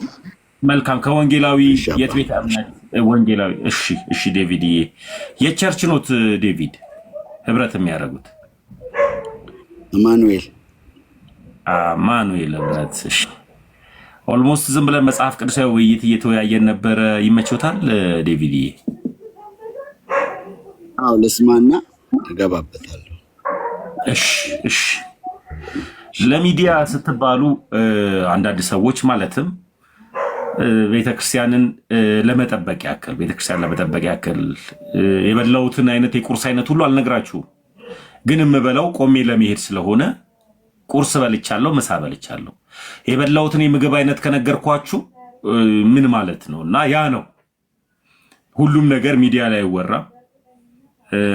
S1: መልካም። ከወንጌላዊ የት ቤተ እምነት ወንጌላዊ? እሺ ዴቪድዬ የቸርች ኖት ዴቪድ ህብረት የሚያደርጉት አማኑኤል ህብረት። እሺ ኦልሞስት ዝም ብለን መጽሐፍ ቅዱሳዊ ውይይት እየተወያየን ነበረ። ይመችዎታል ዴቪድዬ?
S9: አዎ ለስማና እገባበታለሁ።
S1: እሺ ለሚዲያ ስትባሉ አንዳንድ ሰዎች ማለትም ቤተክርስቲያንን ለመጠበቅ ያክል የበላሁትን አይነት የቁርስ አይነት ሁሉ አልነግራችሁም፣ ግን የምበላው ቆሜ ለመሄድ ስለሆነ ቁርስ በልቻለሁ፣ ምሳ በልቻለሁ። የበላሁትን የምግብ አይነት ከነገርኳችሁ ምን ማለት ነው? እና ያ ነው ሁሉም ነገር ሚዲያ ላይ ይወራ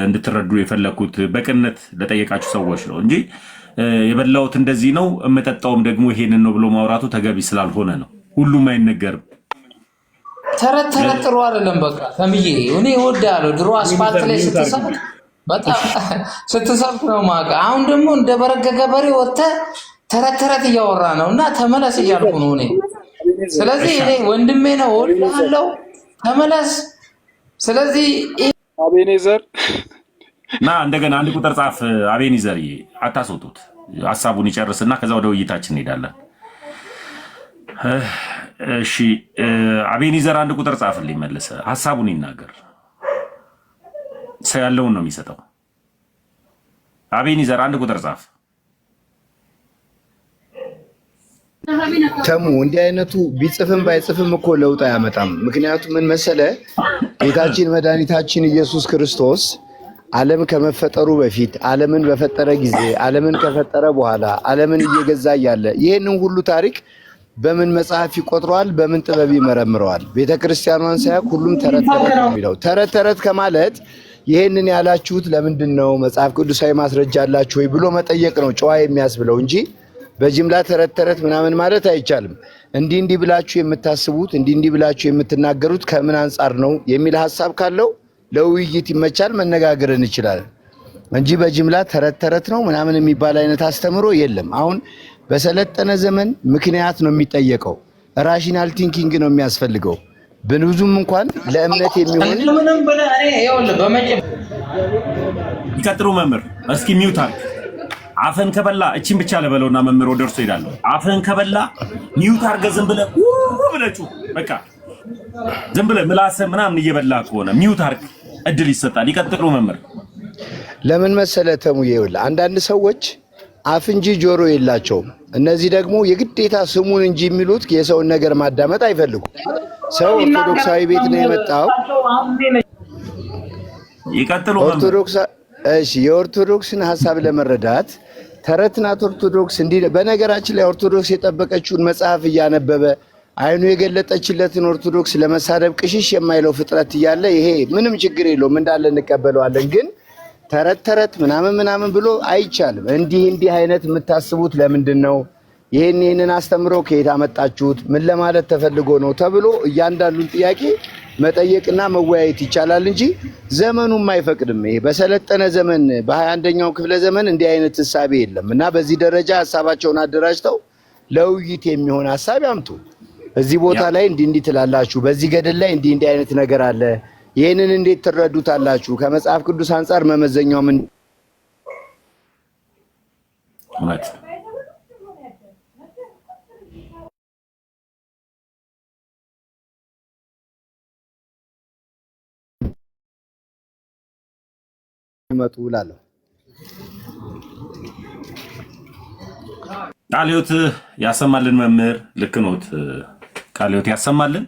S1: እንድትረዱ የፈለኩት በቅነት ለጠየቃችሁ ሰዎች ነው እንጂ የበላሁት እንደዚህ ነው የምጠጣውም ደግሞ ይሄንን ነው ብሎ ማውራቱ ተገቢ ስላልሆነ ነው። ሁሉም አይነገርም።
S10: ተረት ጥሩ አይደለም። በቃ ተምዬ እኔ እወዳለሁ። ድሮ አስፋልት ላይ ስትሰብክ ነው ማውቅ። አሁን ደግሞ እንደ በረገገ በሬ ወጥተህ ተረት እያወራ ነው እና ተመለስ እያልኩ ነው እኔ። ስለዚህ እኔ ወንድሜ ነው እወዳለሁ፣ ተመለስ። ስለዚህ
S5: አቤኔዘር
S1: እና እንደገና አንድ ቁጥር ጻፍ። አቤኔዘር አታስወጡት፣ ሀሳቡን ይጨርስና ከዛ ወደ ውይይታችን እንሄዳለን። እሺ አቤኔዘር አንድ ቁጥር ጻፍልኝ፣ መልሰ ሀሳቡን ይናገር። ሰው ያለውን ነው የሚሰጠው። አቤኒዘር አንድ ቁጥር ጻፍ።
S8: ተሙ እንዲህ አይነቱ ቢጽፍም ባይጽፍም እኮ ለውጥ አያመጣም። ምክንያቱም ምን መሰለ ጌታችን መድኃኒታችን ኢየሱስ ክርስቶስ ዓለም ከመፈጠሩ በፊት ዓለምን በፈጠረ ጊዜ ዓለምን ከፈጠረ በኋላ ዓለምን እየገዛ እያለ ይህንን ሁሉ ታሪክ በምን መጽሐፍ ይቆጥረዋል? በምን ጥበብ ይመረምረዋል? ቤተክርስቲያኗን ሳያውቅ ሁሉም ተረት ተረት ነው የሚለው። ተረት ተረት ከማለት ይህንን ያላችሁት ለምንድን ነው? መጽሐፍ ቅዱሳዊ ማስረጃ አላችሁ ወይ ብሎ መጠየቅ ነው ጨዋ የሚያስብለው እንጂ በጅምላ ተረት ተረት ምናምን ማለት አይቻልም። እንዲህ ብላችሁ የምታስቡት እንዲህ ብላችሁ የምትናገሩት ከምን አንጻር ነው የሚል ሐሳብ ካለው ለውይይት ይመቻል፣ መነጋገር እንችላለን እንጂ በጅምላ ተረት ተረት ነው ምናምን የሚባል አይነት አስተምሮ የለም። አሁን በሰለጠነ ዘመን ምክንያት ነው የሚጠየቀው፣ ራሽናል ቲንኪንግ ነው የሚያስፈልገው። ብዙም እንኳን ለእምነት የሚሆን
S1: ይቀጥሩ መምህር። እስኪ ሚውት አድርግ። አፈን ከበላ እቺን ብቻ ለበለውና መምህር ወደ እርሱ ይላል። አፈን ከበላ ሚውት አድርገህ ዝም ብለህ በቃ ዝም ብለህ ምላስህ ምናምን እየበላ ከሆነ ሚውት አድርግ፣ እድል ይሰጣል። ይቀጥሩ መምህር።
S8: ለምን መሰለ ተሙዬ፣ ይኸውልህ አንዳንድ ሰዎች አፍ እንጂ ጆሮ የላቸውም። እነዚህ ደግሞ የግዴታ ስሙን እንጂ የሚሉት የሰውን ነገር ማዳመጥ አይፈልጉም። ሰው ኦርቶዶክሳዊ ቤት ነው የመጣው።
S1: ይቀጥሉ
S8: እሺ፣ የኦርቶዶክስን ሐሳብ ለመረዳት ተረት ናት ኦርቶዶክስ። እንዲህ በነገራችን ላይ ኦርቶዶክስ የጠበቀችውን መጽሐፍ እያነበበ አይኑ የገለጠችለትን ኦርቶዶክስ ለመሳደብ ቅሽሽ የማይለው ፍጥረት እያለ ይሄ ምንም ችግር የለውም እንዳለ እንቀበለዋለን። ግን ተረት ተረት ምናምን ብሎ አይቻልም። እንዲህ አይነት የምታስቡት ለምንድን ነው? ይህንን አስተምሮ ከየት አመጣችሁት? ምን ለማለት ተፈልጎ ነው ተብሎ እያንዳንዱን ጥያቄ መጠየቅና መወያየት ይቻላል እንጂ ዘመኑም አይፈቅድም። ይሄ በሰለጠነ ዘመን በ21ኛው ክፍለ ዘመን እንዲህ አይነት ሐሳብ የለም እና በዚህ ደረጃ ሐሳባቸውን አደራጅተው ለውይይት የሚሆን ሐሳብ ያምጡ። እዚህ ቦታ ላይ እንዲህ ትላላችሁ፣ በዚህ ገደል ላይ እንዲህ አይነት ነገር አለ፣ ይህንን እንዴት ትረዱታላችሁ? ከመጽሐፍ ቅዱስ አንጻር መመዘኛው ምን? ይመጡ እላለሁ።
S1: ቃልዮት ያሰማልን መምህር። ልክ ኖት። ቃልዮት ያሰማልን።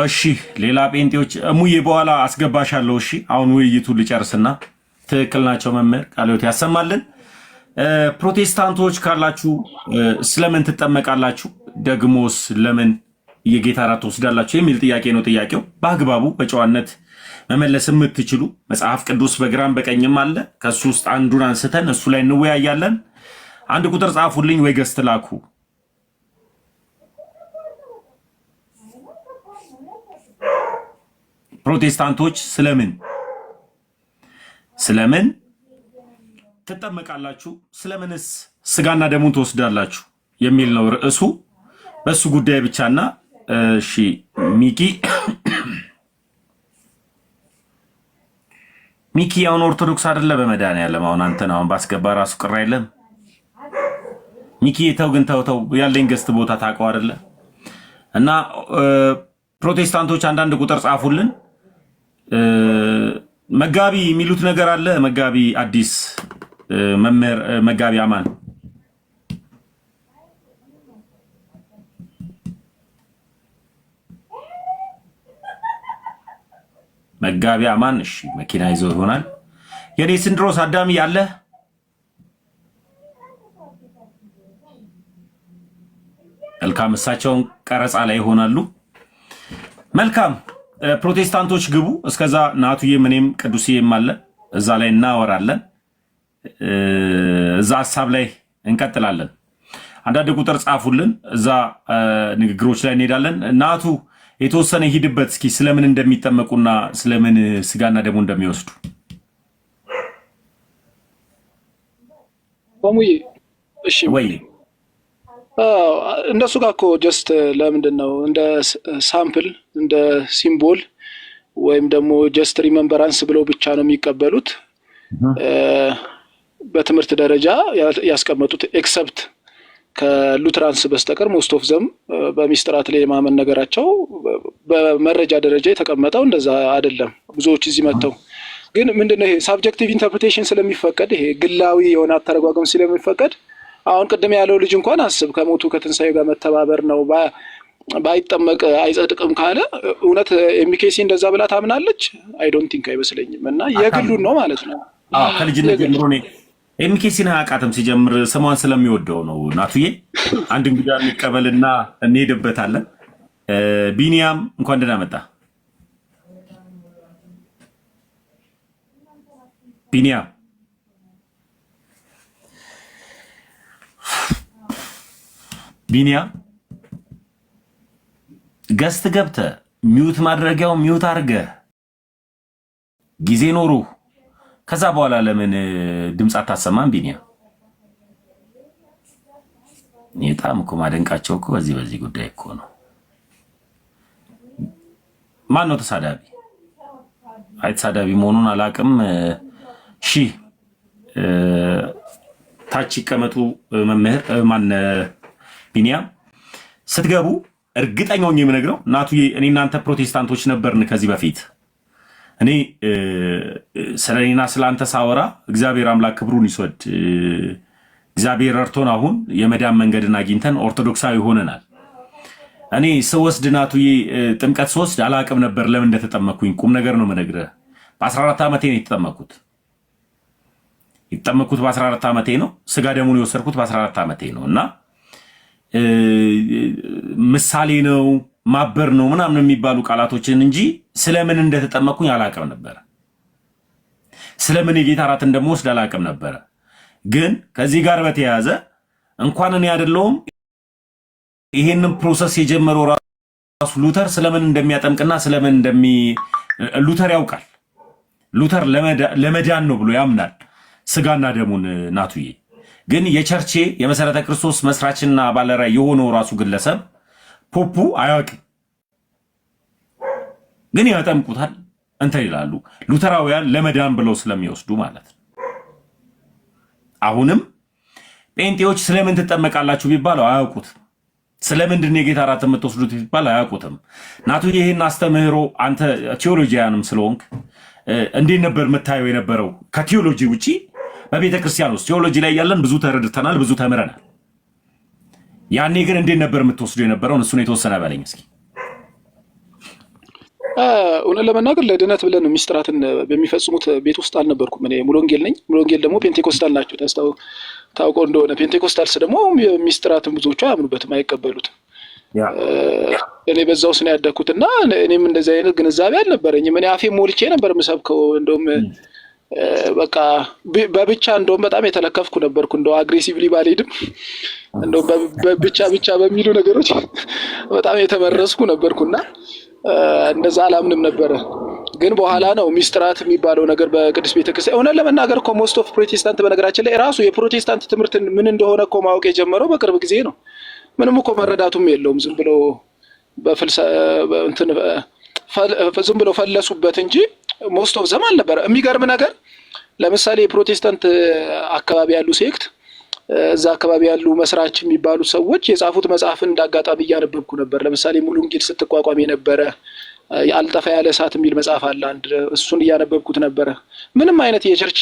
S1: እሺ ሌላ ጴንጤዎች እሙዬ በኋላ አስገባሻለሁ። እሺ አሁን ውይይቱን ልጨርስና ትክክል ናቸው መምህር። ቃልዮት ያሰማልን። ፕሮቴስታንቶች ካላችሁ ስለምን ትጠመቃላችሁ? ደግሞስ ለምን የጌታ እራት ትወስዳላችሁ? የሚል ጥያቄ ነው። ጥያቄው በአግባቡ በጨዋነት መመለስ የምትችሉ መጽሐፍ ቅዱስ በግራም በቀኝም አለ። ከሱ ውስጥ አንዱን አንስተን እሱ ላይ እንወያያለን። አንድ ቁጥር ጻፉልኝ ወይ ገስት ላኩ። ፕሮቴስታንቶች ስለምን ትጠመቃላችሁ? ስለምንስ ስጋና ደሙን ትወስዳላችሁ? የሚል ነው ርዕሱ። በሱ ጉዳይ ብቻና እሺ ሚኪ አሁን ኦርቶዶክስ አይደለ? በመድኃኒዓለም አሁን አንተን አሁን ባስገባ ራሱ ቅር አይለም። ሚኪ ተው ግን ተው ያለኝ ገስት ቦታ ታውቀው አይደለ? እና ፕሮቴስታንቶች አንዳንድ ቁጥር ጻፉልን። መጋቢ የሚሉት ነገር አለ። መጋቢ አዲስ መምህር መጋቢ አማን መጋቢ አማን። እሺ መኪና ይዘው ይሆናል። የኔ ስንድሮስ አዳሚ ያለ መልካም፣ እሳቸውን ቀረጻ ላይ ይሆናሉ። መልካም ፕሮቴስታንቶች ግቡ። እስከዛ ናቱዬም እኔም ቅዱስዬም አለ፣ እዛ ላይ እናወራለን። እዛ ሐሳብ ላይ እንቀጥላለን። አንዳንድ ቁጥር ጻፉልን፣ እዛ ንግግሮች ላይ እንሄዳለን። ናቱ የተወሰነ ሂድበት እስኪ ስለምን እንደሚጠመቁና ስለምን ስጋና ደሙ እንደሚወስዱ።
S5: ቆሙዬ እሺ
S1: ወይ
S5: እነሱ ጋር እኮ ጀስት ለምንድን ነው እንደ ሳምፕል እንደ ሲምቦል ወይም ደግሞ ጀስት ሪመምበራንስ ብለው ብቻ ነው የሚቀበሉት። በትምህርት ደረጃ ያስቀመጡት ኤክሰፕት ከሉትራንስ በስተቀር ሞስት ኦፍ ዘም በሚስጥራት ላይ የማመን ነገራቸው በመረጃ ደረጃ የተቀመጠው እንደዛ አይደለም። ብዙዎች እዚህ መጥተው ግን ምንድነው ይሄ ሳብጀክቲቭ ኢንተርፕሪቴሽን ስለሚፈቀድ ይሄ ግላዊ የሆነ አተረጓጎም ስለሚፈቀድ አሁን ቅድም ያለው ልጅ እንኳን አስብ ከሞቱ ከትንሳኤ ጋር መተባበር ነው ባይጠመቅ አይጸድቅም ካለ እውነት ኤምኬሲ እንደዛ ብላ ታምናለች? አይ ዶንት ቲንክ አይመስለኝም። እና የግሉን ነው ማለት ነው።
S1: ከልጅነት ጀምሮ ነው ኤምኬሲን አያውቃትም። ሲጀምር ስሟን ስለሚወደው ነው። ናቱዬ አንድ እንግዳ እንቀበልና እንሄድበታለን። ቢኒያም እንኳን ደህና መጣ። ቢኒያም ገስት ገብተህ ሚውት ማድረጊያው ሚውት አድርገህ ጊዜ ኖሩ ከዛ በኋላ ለምን ድምፅ አታሰማም? ቢኒያም በጣም እኮ ማደንቃቸው እኮ በዚህ ጉዳይ እኮ ነው። ማን ነው ተሳዳቢ? አይ ተሳዳቢ መሆኑን አላውቅም። ሺ ታች ይቀመጡ መምህር ማን ቢኒያም ስትገቡ እርግጠኛው የምነግረው ናቱዬ እኔ እናንተ ፕሮቴስታንቶች ነበርን ከዚህ በፊት እኔ ስለኔና ስላንተ ሳወራ እግዚአብሔር አምላክ ክብሩን ይስወድ። እግዚአብሔር ረድቶን አሁን የመዳን መንገድን አግኝተን ኦርቶዶክሳዊ ሆነናል። እኔ ስወስድ ናቱዬ ጥምቀት ስወስድ አላቅም ነበር ለምን እንደተጠመኩኝ። ቁም ነገር ነው የምነግርህ። በ14 ዓመቴ ነው የተጠመኩት በ14 ዓመቴ ነው። ስጋ ደሙን የወሰድኩት በ14 ዓመቴ ነው እና ምሳሌ ነው ማበር ነው ምናምን የሚባሉ ቃላቶችን እንጂ ስለምን እንደተጠመኩኝ አላቅም ነበር። ስለምን የጌታ እራት እንደምወስድ አላቅም ነበር። ግን ከዚህ ጋር በተያያዘ እንኳን እኔ አይደለሁም ይሄንን ፕሮሰስ የጀመረው ራሱ ሉተር ስለምን እንደሚያጠምቅና ስለምን ሉተር ያውቃል። ሉተር ለመዳን ነው ብሎ ያምናል ስጋና ደሙን ናቱዬ። ግን የቸርቼ የመሰረተ ክርስቶስ መስራችና ባለራዕይ የሆነው ራሱ ግለሰብ ፖፑ አያውቅም። ግን ያጠምቁታል እንተ ይላሉ ሉተራውያን ለመዳን ብለው ስለሚወስዱ ማለት ነው። አሁንም ጴንጤዎች ስለምን ትጠመቃላችሁ ቢባለው አያውቁትም። ስለምንድን ነው የጌታ እራት የምትወስዱት ቢባል አያውቁትም። ናቱዬ ይሄን አስተምህሮ አንተ ቴዎሎጂያንም ስለሆንክ እንዴት ነበር የምታየው የነበረው? ከቴዎሎጂ ውጪ በቤተ ክርስቲያን ውስጥ ቴዎሎጂ ላይ ያለን ብዙ ተረድተናል፣ ብዙ ተምረናል። ያኔ ግን እንዴት ነበር የምትወስዱ የነበረው? እሱን የተወሰነ በለኝ እስኪ።
S5: እውነት ለመናገር ለድነት ብለን ሚስጥራትን በሚፈጽሙት ቤት ውስጥ አልነበርኩም። እኔ ሙሉ ወንጌል ነኝ። ሙሉ ወንጌል ደግሞ ፔንቴኮስታል ናቸው። ታውቀው እንደሆነ ፔንቴኮስታልስ ደግሞ ሚስጥራትን ብዙዎቹ አያምኑበትም፣ አይቀበሉትም። እኔ በዛው ስነ ያደኩትና እኔም እንደዚህ አይነት ግንዛቤ አልነበረኝም። እኔ አፌ ሞልቼ ነበር የምሰብከው። እንደውም በቃ በብቻ እንደውም በጣም የተለከፍኩ ነበርኩ። እንደው አግሬሲቭሊ ባልሄድም እንደውም በብቻ በሚሉ ነገሮች በጣም የተመረስኩ ነበርኩና እንደዛ አላምንም ነበረ። ግን በኋላ ነው ሚስጥራት የሚባለው ነገር በቅዱስ ቤተክርስቲያን እውነት ለመናገር እኮ ሞስት ኦፍ ፕሮቴስታንት በነገራችን ላይ ራሱ የፕሮቴስታንት ትምህርት ምን እንደሆነ እኮ ማወቅ የጀመረው በቅርብ ጊዜ ነው። ምንም እኮ መረዳቱም የለውም። ዝም ብሎ ፈለሱበት እንጂ ሞስት ኦፍ ዘማን ነበር። የሚገርም ነገር ለምሳሌ የፕሮቴስታንት አካባቢ ያሉ ሴክት እዛ አካባቢ ያሉ መስራች የሚባሉ ሰዎች የጻፉት መጽሐፍን እንዳጋጣሚ እያነበብኩ ነበር። ለምሳሌ ሙሉ ወንጌል ስትቋቋም የነበረ አልጠፋ ያለ እሳት የሚል መጽሐፍ አለ አንድ፣ እሱን እያነበብኩት ነበረ። ምንም አይነት የቸርች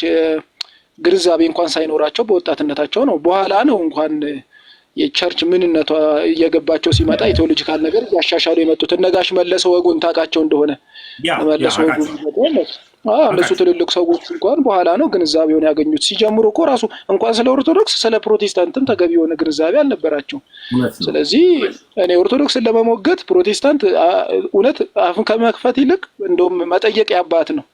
S5: ግንዛቤ እንኳን ሳይኖራቸው በወጣትነታቸው ነው። በኋላ ነው እንኳን የቸርች ምንነቷ እየገባቸው ሲመጣ የቴዎሎጂካል ነገር እያሻሻሉ የመጡት። እነጋሽ መለሰ ወጉን ታውቃቸው እንደሆነ መለሰ ወጉን እነሱ ትልልቅ ሰዎች እንኳን በኋላ ነው ግንዛቤውን ያገኙት። ሲጀምሩ እኮ ራሱ እንኳን ስለ ኦርቶዶክስ ስለ ፕሮቴስታንትም ተገቢ የሆነ ግንዛቤ አልነበራቸው። ስለዚህ እኔ ኦርቶዶክስን ለመሞገት ፕሮቴስታንት እውነት አፍን ከመክፈት ይልቅ እንደውም መጠየቅ ያባት ነው።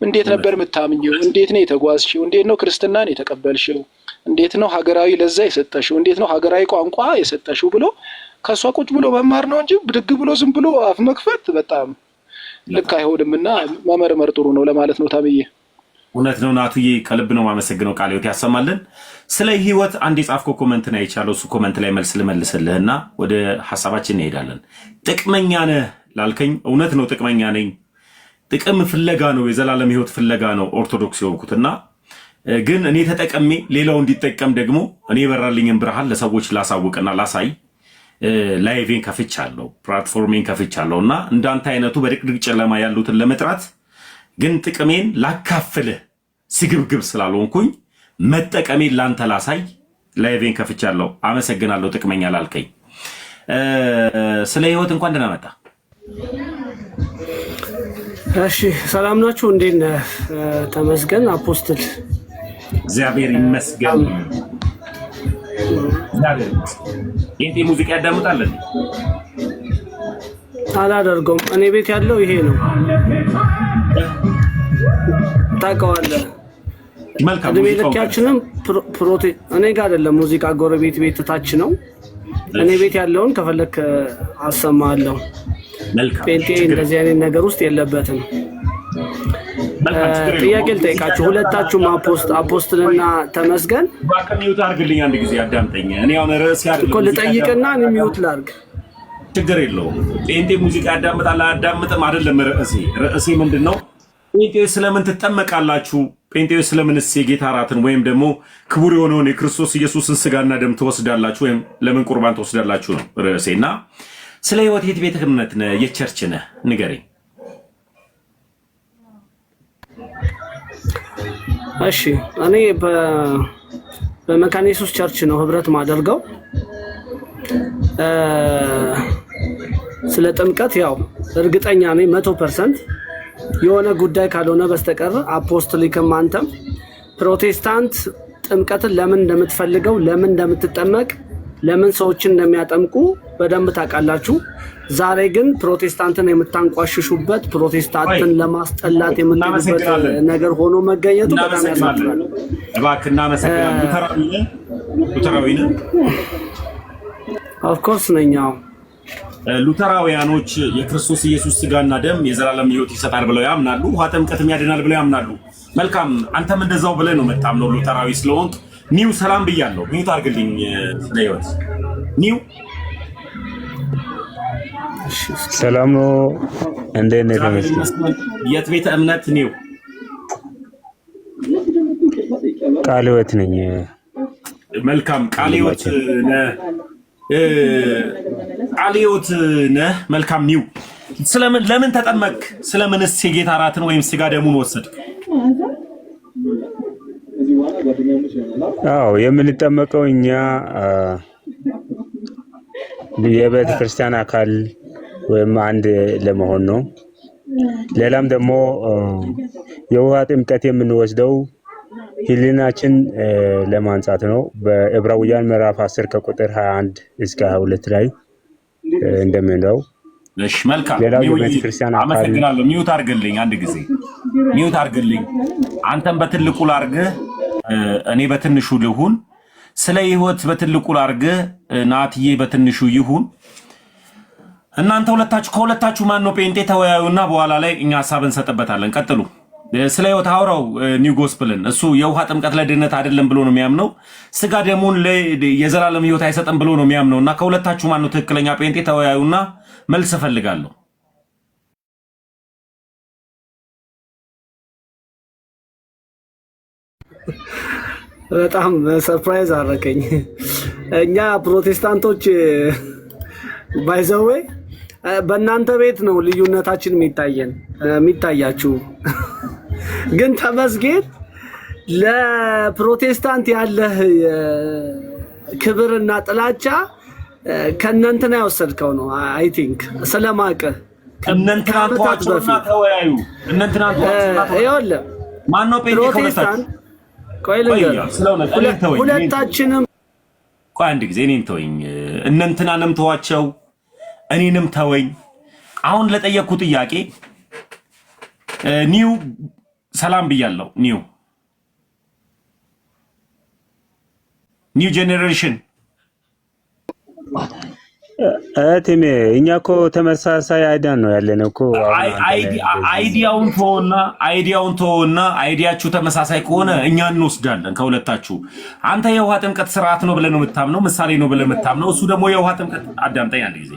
S5: እንዴት ነበር የምታምኘው? እንዴት ነው የተጓዝሽው? እንዴት ነው ክርስትናን የተቀበልሽው? እንዴት ነው ሀገራዊ ለዛ የሰጠሽው? እንዴት ነው ሀገራዊ ቋንቋ የሰጠሽው ብሎ ከሷ ቁጭ ብሎ መማር ነው እንጂ ብድግ ብሎ ዝም ብሎ አፍ መክፈት በጣም ልክ አይሆንምና መመርመር ጥሩ ነው ለማለት ነው። ታምዬ
S1: እውነት ነው ናቱዬ፣ ከልብ ነው ማመሰግነው። ቃለ ሕይወት ያሰማልን። ስለ ህይወት አንድ የጻፍከው ኮመንት ነው አይቻለሁ። እሱ ኮመንት ላይ መልስ ልመልስልህና ወደ ሐሳባችን እንሄዳለን። ጥቅመኛ ነህ ላልከኝ እውነት ነው፣ ጥቅመኛ ነኝ። ጥቅም ፍለጋ ነው፣ የዘላለም ህይወት ፍለጋ ነው ኦርቶዶክስ የሆንኩትና ግን እኔ ተጠቀሜ ሌላው እንዲጠቀም ደግሞ እኔ የበራልኝን ብርሃን ለሰዎች ላሳውቅና ላሳይ ላይቬን ከፍቻለሁ፣ ፕላትፎርሜን ከፍቻለሁ እና እንዳንተ አይነቱ በድቅድቅ ጨለማ ያሉትን ለመጥራት ግን ጥቅሜን ላካፍልህ ስግብግብ ስላልሆንኩኝ መጠቀሜን ላንተ ላሳይ ላይቬን ከፍቻለሁ። አመሰግናለሁ ጥቅመኛ ላልከኝ። ስለ ህይወት እንኳን ደህና መጣ።
S11: እሺ ሰላም ናችሁ? እንዴት ነህ? ተመስገን አፖስትል።
S1: እግዚአብሔር ይመስገን። ጴንጤ ሙዚቃ ያዳምጣል?
S11: አላደርገውም። እኔ ቤት ያለው ይሄ ነው፣ ታውቀዋለህ። እድሜ ልካችንም እኔ ጋር አይደለም ሙዚቃ፣ ጎረቤት ቤት ታች ነው። እኔ ቤት ያለውን ከፈለክ አሰማለሁ። ጴንጤ እንደዚህ አይነት ነገር ውስጥ የለበትም። ጥያቄ ልጠይቃችሁ ሁለታችሁም፣ አፖስትልና ተመስገን።
S1: ሚውት አድርግልኝ አንድ ጊዜ አዳምጠኝ። እኔ አሁን ርዕስ
S11: እኮ ልጠይቅና ሚውት ላድርግ።
S1: ችግር የለውም። ጴንጤ ሙዚቃ ያዳምጣል አያዳምጥም አይደለም ርዕሴ። ርዕሴ ምንድን ነው? ጴንጤዎች ስለምን ትጠመቃላችሁ? ጴንጤዎች ስለምንስ የጌታ እራትን ወይም ደግሞ ክቡር የሆነውን የክርስቶስ ኢየሱስን ስጋና ደም ትወስዳላችሁ ወይም ለምን ቁርባን ትወስዳላችሁ ነው ርዕሴ። እና ስለ ህይወት የት ቤተ እምነት ነህ? የት ቸርች ነህ? ንገረኝ።
S11: እሺ እኔ በመካነ ኢየሱስ ቸርች ነው ህብረት ማደርገው። ስለ ጥምቀት ያው እርግጠኛ ነኝ 100% የሆነ ጉዳይ ካልሆነ በስተቀር አፖስቶሊክም አንተም ፕሮቴስታንት ጥምቀትን ለምን እንደምትፈልገው፣ ለምን እንደምትጠመቅ፣ ለምን ሰዎችን እንደሚያጠምቁ በደንብ ታውቃላችሁ። ዛሬ ግን ፕሮቴስታንትን የምታንቋሽሹበት፣ ፕሮቴስታንትን ለማስጠላት የምትሉበት ነገር ሆኖ መገኘቱ በጣም ያሳፍራል።
S1: እባክህ እናመሰግናለን። ሉተራዊ ነህ?
S11: ኦፍ ኮርስ ነኝ።
S1: ሉተራውያኖች የክርስቶስ ኢየሱስ ስጋና ደም የዘላለም ህይወት ይሰጣል ብለው ያምናሉ። ውሃ ጥምቀትም ያድናል ብለው ያምናሉ። መልካም፣ አንተም እንደዛው ብለህ ነው የምታምነው ሉተራዊ ስለሆንክ። ኒው ሰላም ብያለሁ። ሚውት አድርግልኝ። ስለ ህይወት ኒው
S12: ሰላም ነው። እንዴት ነህ? ተመስገን።
S1: የት ቤተ እምነት ኒው?
S12: ቃለ ሕይወት ነኝ።
S1: መልካም፣ ቃለ ሕይወት ነህ? ቃለ ሕይወት ነህ? መልካም ኒው። ለምን ተጠመቅ? ስለምንስ የጌታ እራትን ወይም ስጋ ደሙን ወሰድክ?
S12: አዎ የምንጠመቀው እኛ የቤተ ክርስቲያን አካል ወይም አንድ ለመሆን ነው። ሌላም ደግሞ የውሃ ጥምቀት የምንወስደው ህሊናችን ለማንጻት ነው። በዕብራውያን ምዕራፍ 10 ከቁጥር 21 እስከ 22 ላይ እንደምንለው።
S1: እሺ መልካም።
S12: ሌላው የቤተ ክርስቲያን አካል።
S1: አመሰግናለሁ። ሚውት አድርግልኝ አንድ ጊዜ ሚውት አድርግልኝ። አንተም በትልቁ ላርግህ፣ እኔ በትንሹ ልሁን። ስለ ህይወት በትልቁ ላርግህ፣ ናትዬ በትንሹ ይሁን። እናንተ ከሁለታችሁ ማን ነው ጴንጤ? ተወያዩና በኋላ ላይ እኛ ሐሳብ እንሰጥበታለን። ቀጥሉ። ስለ ህይወት አውራው ኒው ጎስፕልን። እሱ የውሃ ጥምቀት ለድነት አይደለም ብሎ ነው የሚያምነው። ስጋ ደሙን የዘላለም ህይወት አይሰጥም ብሎ ነው የሚያምነው። እና ከሁለታችሁ ማን ነው ትክክለኛ ጴንጤ? ተወያዩና መልስ እፈልጋለሁ።
S11: በጣም ሰርፕራይዝ አደረከኝ። እኛ ፕሮቴስታንቶች ባይዘዌ በእናንተ ቤት ነው ልዩነታችን የሚታያችሁ። ግን ተመስገን ለፕሮቴስታንት ያለህ ክብርና ጥላቻ ከእነንትና ያወሰድከው ነው። አይ ቲንክ ስለማቀህ
S1: እነንትናን ተዋቸውና ተወያዩ። እነንትናን ተዋቸውና ተወያዩ። ማን ነው ፕሮቴስታንት?
S11: ቆይ ልንገርህ፣ ሁለታችንም
S1: ቆይ አንድ ጊዜ እኔን ተወኝ። እነንትናንም ተዋቸው፣ እኔንም ተወኝ። አሁን ለጠየቅኩ ጥያቄ ኒው ሰላም ብያለሁ። ኒው ጄኔሬሽን
S12: እቴሜ እኛ እኮ ተመሳሳይ አይዲያ ነው ያለን እኮ።
S1: አይዲያውን ተወውና አይዲያችሁ ተመሳሳይ ከሆነ እኛ እንወስዳለን ከሁለታችሁ። አንተ የውሃ ጥምቀት ስርዓት ነው ብለህ ነው የምታምነው፣ ምሳሌ ነው ብለህ የምታምነው። እሱ ደግሞ የውሃ ጥምቀት አዳምጠኝ አንድ ጊዜ።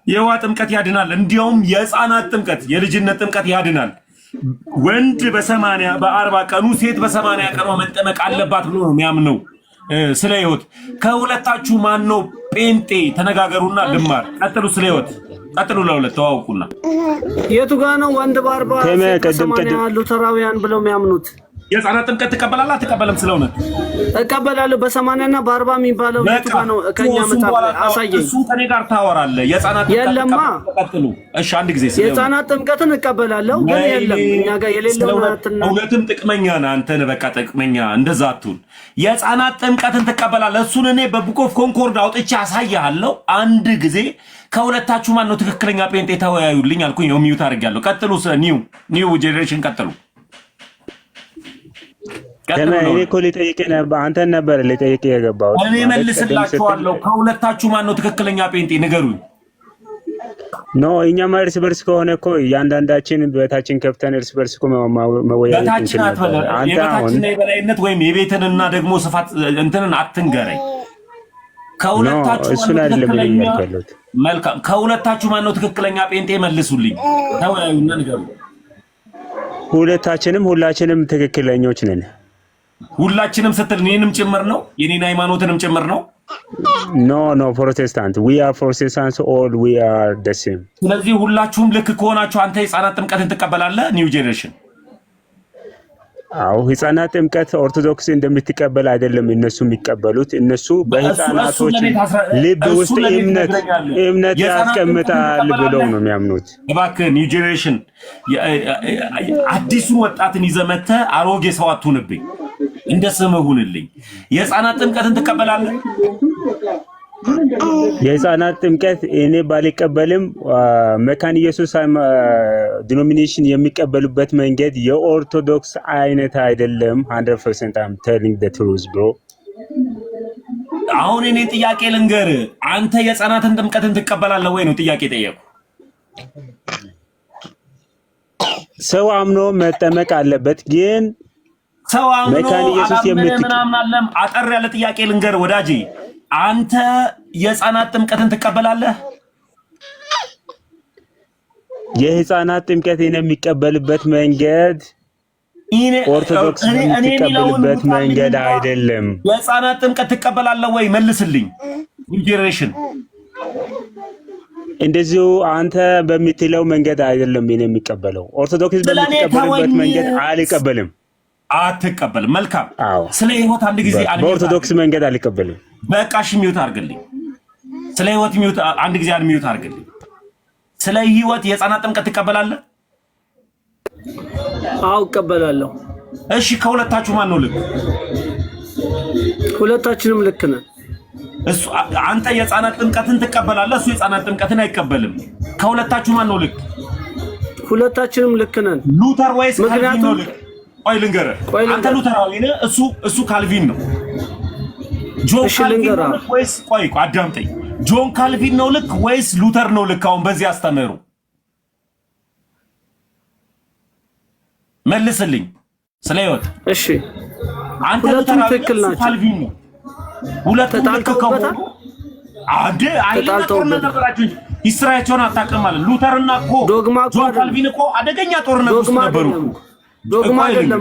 S1: የውሃ ጥምቀት ያድናል፣ እንዲያውም የህፃናት ጥምቀት የልጅነት ጥምቀት ያድናል። ወንድ በ40 ቀኑ ሴት በ80 ቀኗ መጠመቅ አለባት ብሎ ነው የሚያምነው። ስለ ህይወት ከሁለታችሁ ማን ነው ጴንጤ? ተነጋገሩና ልማር። ቀጥሉ። ስለ ህይወት ቀጥሉ ለሁለት ተዋውቁና
S11: የቱ ጋር ነው ወንድ በአርባ ከሰማንያ ሉተራውያን ብለው የሚያምኑት?
S1: የህፃናት ጥምቀት ትቀበላለህ አትቀበልም? ስለሆነ
S11: እቀበላለሁ። በ80 እና በ40 የሚባለው የቱ ጋር ነው? ከኛ መጣ አሳየኝ።
S1: እሱ ከኔ ጋር ታወራለህ። የህፃናት ጥምቀት
S11: የለማ።
S1: ቀጥሉ። እሺ አንድ ጊዜ ስለሆነ
S11: የህፃናት ጥምቀትን እቀበላለሁ፣ ግን የለም እኛ ጋር የሌለው ነው።
S1: ሁለቱም ጥቅመኛ ነህ አንተ ነህ። በቃ ጥቅመኛ እንደዛ አትሁን። የህፃናት ጥምቀትን ትቀበላለህ። እሱን እኔ በቡክ ኦፍ ኮንኮርድ አውጥቼ አሳያለሁ። አንድ ጊዜ ከሁለታችሁ ማን ነው ትክክለኛ ጴንጤ ተወያዩልኝ አልኩኝ። ነው ሚዩት አድርጌያለሁ። ቀጥሉ። ኒው ጄኔሬሽን ቀጥሉ።
S12: እኔ እኮ ልጠይቅህ ነበር፣ አንተን ነበር ልጠይቅህ የገባሁት።
S1: እኔ መልስላችኋለሁ። ከሁለታችሁ ማን ነው ትክክለኛ ጴንጤ ንገሩኝ።
S12: ኖ እኛማ እርስ በርስ ከሆነ እኮ እያንዳንዳችን በታችን ከፍተን እርስ በርስ እኮ መወያየት እንችላለን።
S1: የበታችንና የበላይነት ወይም የቤትንና ደግሞ ስፋት እንትንን አትንገረኝ።
S12: እሱን አይደለም እያልኩ ያለሁት።
S1: መልካም። ከሁለታችሁ ማን ነው ትክክለኛ ጴንጤ መልሱልኝ። ተወያዩና ንገሩ።
S12: ሁላችንም ትክክለኞች ነን።
S1: ሁላችንም ስትል እኔንም ጭምር ነው? የኔን ሃይማኖትንም ጭምር ነው?
S12: ኖ ፕሮቴስታንት we are Protestants all we are the same።
S1: ስለዚህ ሁላችሁም ልክ ከሆናችሁ አንተ የህፃናት ጥምቀትን ትቀበላለህ? ኒው ጄኔሬሽን
S12: አው ህፃናት ጥምቀት ኦርቶዶክስ እንደምትቀበል አይደለም እነሱ የሚቀበሉት። እነሱ በህፃናቶች ልብ ውስጥ እምነት ያስቀምጣል ብለው ነው የሚያምኑት።
S1: እባክህ ኒው ጄኔሬሽን አዲሱን ወጣትን ይዘህ መተህ አሮጌ ሰው አትሁንብኝ። እንደ ስምህ ሁንልኝ። የህፃናት ጥምቀትን ትቀበላለህ?
S12: የህፃናት ጥምቀት እኔ ባልቀበልም መካነ ኢየሱስ ዲኖሚኔሽን የሚቀበሉበት መንገድ የኦርቶዶክስ አይነት አይደለም። 100% I'm telling the truth bro።
S1: አሁን እኔ ጥያቄ ልንገርህ፣ አንተ የህፃናትን ጥምቀትን ትቀበላለህ ወይ ነው ጥያቄ ጠየቁ።
S12: ሰው አምኖ መጠመቅ አለበት፣ ግን
S1: ሰው አምኖ
S12: መካነ ኢየሱስ
S1: ምናምን አጠር ያለ ጥያቄ ልንገርህ ወዳጄ፣ አንተ የህፃናት ጥምቀትን ትቀበላለህ?
S12: የህፃናት ጥምቀት የሚቀበልበት መንገድ ኦርቶዶክስ የሚቀበልበት መንገድ አይደለም።
S1: የህፃናት ጥምቀት ትቀበላለህ ወይ? መልስልኝ። ጄኔሬሽን
S12: እንደዚሁ አንተ በምትለው መንገድ አይደለም የሚቀበለው። ኦርቶዶክስ በምትቀበልበት መንገድ አልቀበልም።
S1: አትቀበልም? መልካም። ስለ ህይወት አንድ ጊዜ
S12: በኦርቶዶክስ መንገድ አልቀበልም።
S1: በቃ እሺ ሚውት አድርግልኝ። ስለ ህይወት ሚውት አንድ ጊዜ ሚውት አድርግልኝ። ስለ ህይወት የህፃናት ጥምቀት ትቀበላለህ?
S11: አዎ እቀበላለሁ።
S1: እሺ ከሁለታችሁ ማን ነው ልክ?
S11: ሁለታችንም ልክ ነን።
S1: እሱ አንተ የህፃናት ጥምቀትን ትቀበላለህ፣ እሱ የህፃናት ጥምቀትን አይቀበልም። ከሁለታችሁ ማን ነው ልክ?
S11: ሁለታችንም ልክ ነን።
S1: ሉተር ወይስ ካልቪን ነው ልክ? ቆይ ልንገርህ፣ አንተ ሉተራዊ ነህ፣ እሱ ካልቪን ነው። ጆን ካልቪን ነው ልክ ወይስ? ቆይ አዳምጠኝ። ጆን ካልቪን ነው ልክ ወይስ ሉተር ነው ልክ? አሁን በዚህ አስተምሩ መልስልኝ። ስለ ህይወት
S11: እሺ፣
S1: አንተ ሉተራዊ ነህ፣ ካልቪን ነው። ሁለቱም ልክ ከሆኑ ጦርነት ነበራችሁ እንጂ ሂስትሪያቸውን አታውቅም ማለት። ሉተርና እኮ ጆን ካልቪን እኮ አደገኛ ጦርነት ውስጥ ነበሩ። ዶግማ አይደለም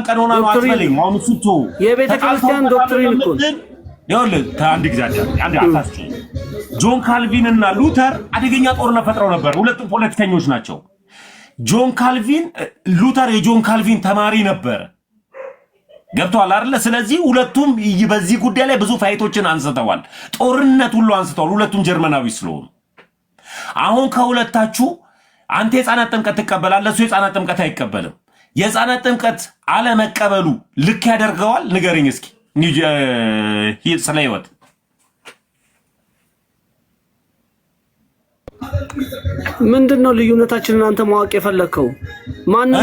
S1: ቀኖና ነው አትበለኝ። አሁን እሱ
S11: የቤተ ክርስቲያን ዶክትሪን እኮ
S1: ይኸውልህ፣ አንድ ጊዜ አንድ አታስጭ። ጆን ካልቪን እና ሉተር አደገኛ ጦርነት ፈጥረው ነበር። ሁለቱም ፖለቲከኞች ናቸው። ጆን ካልቪን ሉተር የጆን ካልቪን ተማሪ ነበር። ገብቷል አይደለ? ስለዚህ ሁለቱም በዚህ ጉዳይ ላይ ብዙ ፋይቶችን አንስተዋል። ጦርነት ሁሉ አንስተዋል። ሁለቱም ጀርመናዊ ስለሆኑ አሁን ከሁለታችሁ አንተ የህፃናት ጥምቀት ትቀበላለህ፣ እሱ የህፃናት ጥምቀት አይቀበልም። የህፃናት ጥምቀት አለመቀበሉ ልክ ያደርገዋል? ንገረኝ እስኪ ስለ ህይወት።
S11: ምንድነው ልዩነታችንን አንተ ማወቅ የፈለከው? ማን ነው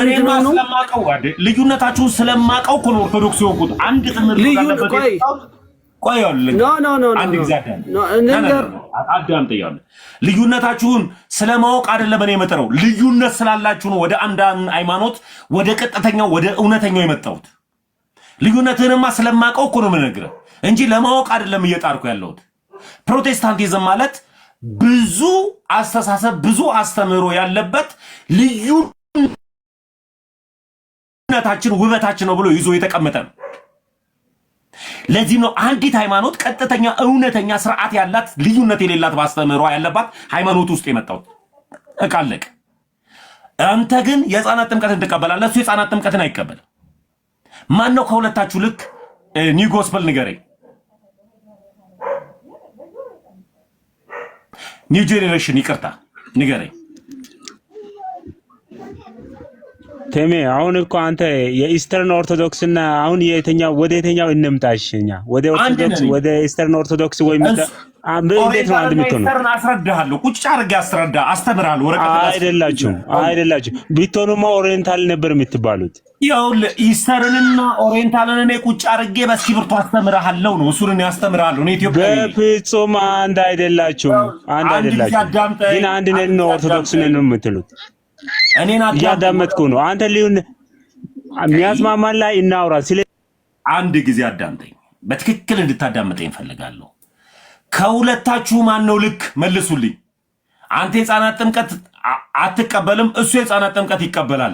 S1: ስለማቀው አይደል? ልዩነታችሁን ስለማቀው እኮ ነው ኦርቶዶክስ የሆንኩት። አንድ ትምህርት ካለበት ቆይ አንድ ጊዜ አዳምጠኝ። ልዩነታችሁን ስለማወቅ አይደለም እኔ የመጣው፣ ልዩነት ስላላችሁ ነው ወደ አንድ ሃይማኖት፣ ወደ ቀጥተኛው ወደ እውነተኛው የመጣሁት። ልዩነትህንማ ስለማቀው እኮ ነው የምነግርህ እንጂ ለማወቅ አይደለም እየጣርኩ ያለሁት። ፕሮቴስታንቲዝም ማለት ብዙ አስተሳሰብ ብዙ አስተምህሮ ያለበት ልዩነታችን ውበታችን ነው ብሎ ይዞ የተቀመጠ ነው። ለዚህ ነው አንዲት ሃይማኖት ቀጥተኛ እውነተኛ ስርዓት ያላት ልዩነት የሌላት ባስተምሯ ያለባት ሃይማኖት ውስጥ የመጣው እቃለቅ። አንተ ግን የህፃናት ጥምቀትን ትቀበላለህ፣ እሱ የህፃናት ጥምቀትን አይቀበልም። ማን ነው ከሁለታችሁ ልክ ኒው ጎስፐል ንገረኝ። ኒው ጄኔሬሽን ይቅርታ ንገረኝ።
S12: ቴሜ አሁን እኮ አንተ የኢስተርን ኦርቶዶክስ እና አሁን የትኛው ወደ የትኛው እንምጣሽኛ? ወደ ኦርቶዶክስ ወደ ኢስተርን ኦርቶዶክስ ወይ እንዴት ነው አንድ የምትሆነው?
S1: ኢስተርን አስረዳሃለሁ፣ ቁጭ አድርጌ አስተምራለሁ። ወረቀት
S12: አይደላችሁም ቢትሆኑማ ኦሪየንታል ነበር የምትባሉት።
S1: ይኸውልህ ኢስተርንና ኦሪየንታልን እኔ ቁጭ አድርጌ በእስክሪብቶ አስተምርሃለሁ ነው፣ እሱን እኔ አስተምርሃለሁ። እኔ ኢትዮጵያዊ
S12: በፍጹም አንድ አይደላችሁም። ግን አንድ ነን ነው ኦርቶዶክስ ነን ነው የምትሉት። እኔን እያዳመጥኩ ነው። አንተ ሊሆን የሚያስማማን ላይ እናውራ። ስለ
S1: አንድ ጊዜ አዳምጠኝ፣ በትክክል እንድታዳምጠኝ እፈልጋለሁ። ከሁለታችሁ ማን ነው ልክ? መልሱልኝ። አንተ የህፃናት ጥምቀት አትቀበልም፣ እሱ የህፃናት ጥምቀት ይቀበላል።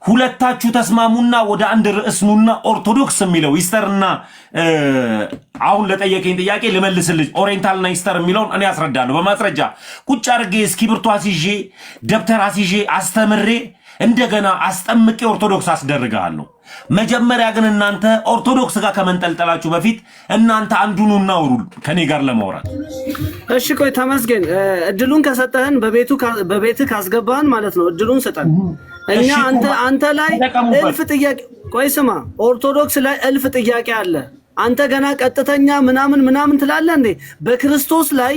S1: ሁለታችሁ ተስማሙና ወደ አንድ ርዕስ ኑና ኦርቶዶክስ የሚለው ኢስተርና አሁን ለጠየቀኝ ጥያቄ ልመልስልኝ። ኦሪየንታልና ኢስተር የሚለውን እኔ አስረዳለሁ በማስረጃ ቁጭ አድርጌ እስክሪብቶ አስይዤ ደብተር አስይዤ አስተምሬ እንደገና አስጠምቄ ኦርቶዶክስ አስደርጋለሁ። መጀመሪያ ግን እናንተ ኦርቶዶክስ ጋር ከመንጠልጠላችሁ በፊት እናንተ አንዱኑና አውሩ ከኔ ጋር ለማውራት።
S11: እሺ ቆይ ተመስገን፣ እድሉን ከሰጠህን በቤትህ ካስገባህን ማለት ነው እድሉን ሰጠን። እኛ አንተ ላይ እልፍ ጥያቄ፣ ቆይ ስማ፣ ኦርቶዶክስ ላይ እልፍ ጥያቄ አለ። አንተ ገና ቀጥተኛ ምናምን ትላለህ እንዴ? በክርስቶስ ላይ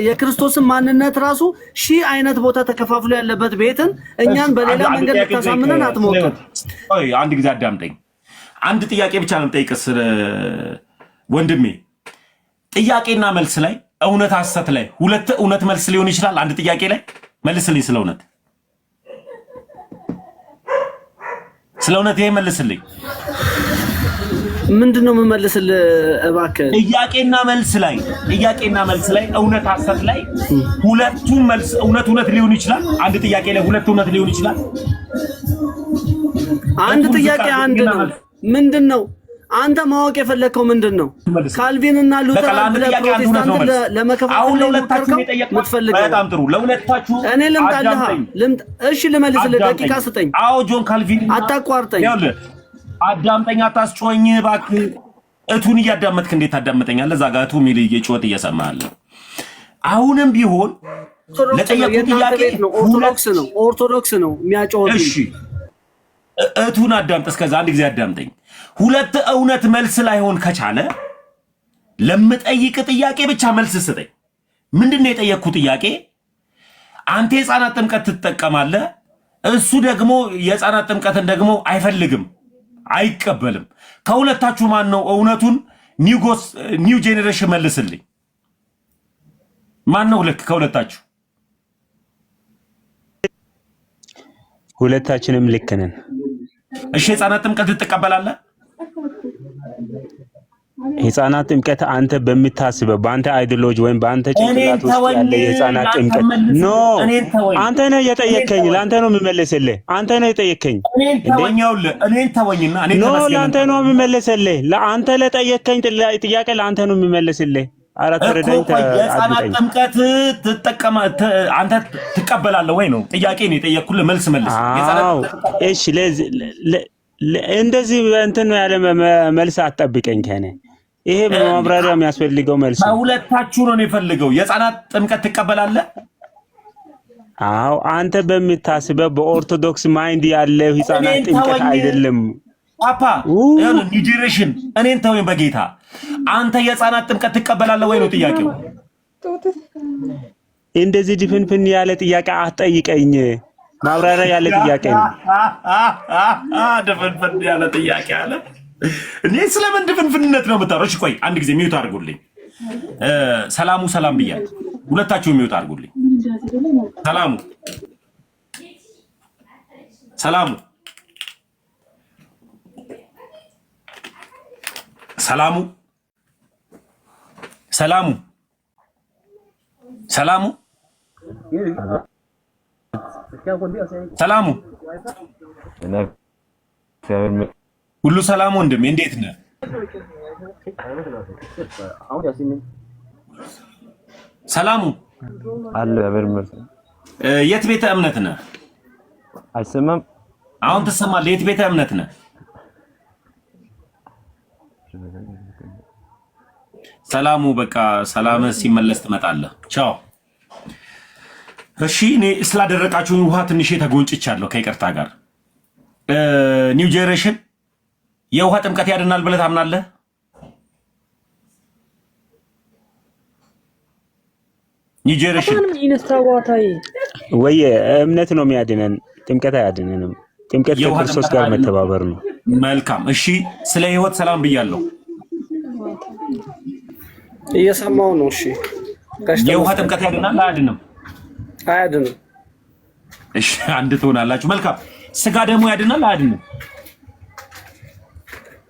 S11: የክርስቶስን ማንነት ራሱ ሺህ አይነት ቦታ ተከፋፍሎ ያለበት ቤትን እኛን በሌላ መንገድ ልታሳምነን አትሞክር።
S1: ቆይ አንድ ጊዜ አዳምጠኝ። አንድ ጥያቄ ብቻ ነው የምጠይቅህ ወንድሜ። ጥያቄና መልስ ላይ እውነት ሐሰት ላይ ሁለት እውነት መልስ ሊሆን ይችላል። አንድ ጥያቄ ላይ መልስልኝ ስለ እውነት ይሄ መልስልኝ።
S11: ምንድነው የምመልስልህ? እባክህ
S1: ጥያቄና መልስ ላይ እውነት ሐሰት ላይ ሁለቱም መልስ እውነት ሊሆን ይችላል። አንድ ጥያቄ ላይ ሁለት እውነት ሊሆን ይችላል።
S11: አንድ ጥያቄ አንድ ነው። ምንድነው አንተ ማወቅ የፈለከው ምንድነው? ካልቪን እና ሉተር ፕሮቴስታንት ለመከፋፈል
S1: አሁን ለሁለታችሁ የጠየቅኩት በጣም ጥሩ። ለሁለታችሁ
S11: እኔ ልምጣልህ። እሺ ልመልስልህ፣ ደቂቃ ስጠኝ።
S1: አዎ ጆን ካልቪን
S11: አታቋርጠኝ።
S1: አዳምጠኝ፣ አታስጮኝ እባክህ። እቱን እያዳመጥክ እንዴት ታዳምጠኛለህ? እዛ ጋር እቱ ሚል እየጮት እየሰማህ አሁንም ቢሆን ለጠየቁት ጥያቄ
S11: ኦርቶዶክስ ነው የሚያጮህ።
S1: እሺ እቱን አዳምጥ። እስከዛ አንድ ጊዜ አዳምጠኝ። ሁለት እውነት መልስ ላይሆን ከቻለ ለምጠይቅ ጥያቄ ብቻ መልስ ስጠኝ። ምንድነው የጠየቅኩት ጥያቄ? አንተ የህፃናት ጥምቀት ትጠቀማለህ፣ እሱ ደግሞ የህፃናት ጥምቀትን ደግሞ አይፈልግም አይቀበልም። ከሁለታችሁ ማን ነው እውነቱን? ኒው ጄኔሬሽን መልስልኝ። ማን ነው ልክ ከሁለታችሁ?
S12: ሁለታችንም ልክ ነን።
S1: እሺ የህፃናት ጥምቀት ትቀበላለህ?
S12: የህፃናት ጥምቀት አንተ በምታስበው በአንተ አይዲዮሎጂ ወይም በአንተ ጭንቅላት ውስጥ ያለ የህፃናት ጥምቀት ኖ፣ አንተ ነህ የጠየከኝ፣ ለአንተ ነው የምመለስልህ። አንተ ነህ የጠየከኝ።
S1: እኔን ተወኝና
S12: ኖ፣ ለአንተ ነው የምመለስልህ። ለአንተ ለጠየከኝ ጥያቄ ለአንተ ነው የምመለስልህ። ኧረ ተረዳኝ።
S1: የህፃናት ጥምቀት አንተ ትቀበላለህ ወይ ነው ጥያቄ ነው የጠየኩልህ። መልስ መልስ።
S12: እሺ እንደዚህ እንትን ያለ መልስ አትጠብቀኝ ከኔ። ይሄ ማብራሪያ የሚያስፈልገው መልስ ነው።
S1: ሁለታችሁ ነው የፈልገው። የህፃናት ጥምቀት ትቀበላለህ?
S12: አዎ፣ አንተ በምታስበው በኦርቶዶክስ ማይንድ ያለው ህፃናት ጥምቀት አይደለም።
S1: ፓፓ ኒጀሬሽን እኔን ተወኝ በጌታ። አንተ የህፃናት ጥምቀት ትቀበላለህ ወይ ነው ጥያቄው።
S12: እንደዚህ ድፍንፍን ያለ ጥያቄ አትጠይቀኝ። ማብራሪያ ያለ ጥያቄ ነው።
S1: ድፍንፍን ያለ ጥያቄ አለ። እኔ ስለምን ድፍንፍንነት ነው የምታወራው? እሺ ቆይ አንድ ጊዜ ሚውት አድርጉልኝ። ሰላም ብያለሁ። ሁለታችሁ ሚውት አድርጉልኝ። ሰላሙ ሁሉ ሰላም ወንድሜ፣ እንዴት ነህ? ሰላሙ
S13: አለ አበርመስ
S1: የት ቤተ እምነት ነህ?
S13: አይሰማም።
S1: አሁን ትሰማለህ? የት ቤተ እምነት ነህ? ሰላሙ በቃ ሰላም ሲመለስ ትመጣለህ። ቻው። እሺ እኔ ስላደረቃችሁኝ ውሃ ትንሽ ተጎንጭቻለሁ ከይቅርታ ጋር። ኒው ጄኔሬሽን የውሃ ጥምቀት ያድናል ብለህ ታምናለህ? ኒው ጄኔሬሽን
S12: ወይ እምነት ነው የሚያድነን፣ ጥምቀት አያድነንም። ጥምቀት ከክርስቶስ ጋር መተባበር ነው።
S1: መልካም። እሺ ስለ ህይወት ሰላም ብያለሁ።
S11: እየሰማው ነው። እሺ
S1: የውሃ ጥምቀት ያድናል አያድንም?
S11: አያድንም።
S1: እሺ አንድ ትሆናላችሁ። መልካም። ስጋ ደሙ ያድናል አያድንም?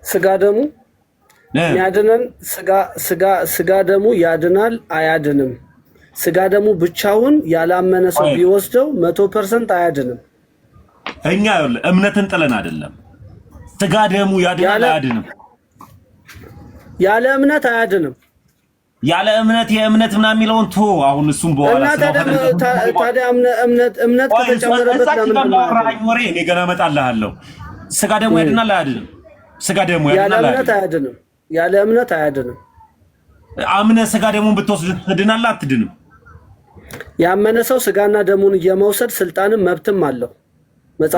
S11: ስጋ ደሙ ያድናል። ስጋ ደሙ ያድናል አያድንም? ስጋ ደሙ ብቻውን ያላመነ ሰው ቢወስደው 100% አያድንም።
S1: እኛ እምነትን ጥለን አይደለም። ስጋ ደሙ ያድናል አያድንም?
S11: ያለ እምነት አያድንም።
S1: ያለ እምነት የእምነት ምናምን የሚለውን ቶ አሁን እሱም በኋላ
S11: ታዲያ እምነት ከተጨመረበት ለምን
S1: ወሬ እኔ ገና እመጣልሃለሁ። ስጋ ደሙ ያድናል አያድንም? ስጋ ደሙ ያድናል
S11: አያድንም? ያለ እምነት አያድንም።
S1: አምነህ ስጋ ደሙን ብትወስድ ትድናለህ አትድንም?
S11: ያመነ ሰው ስጋና ደሙን የመውሰድ ስልጣንም መብትም አለው።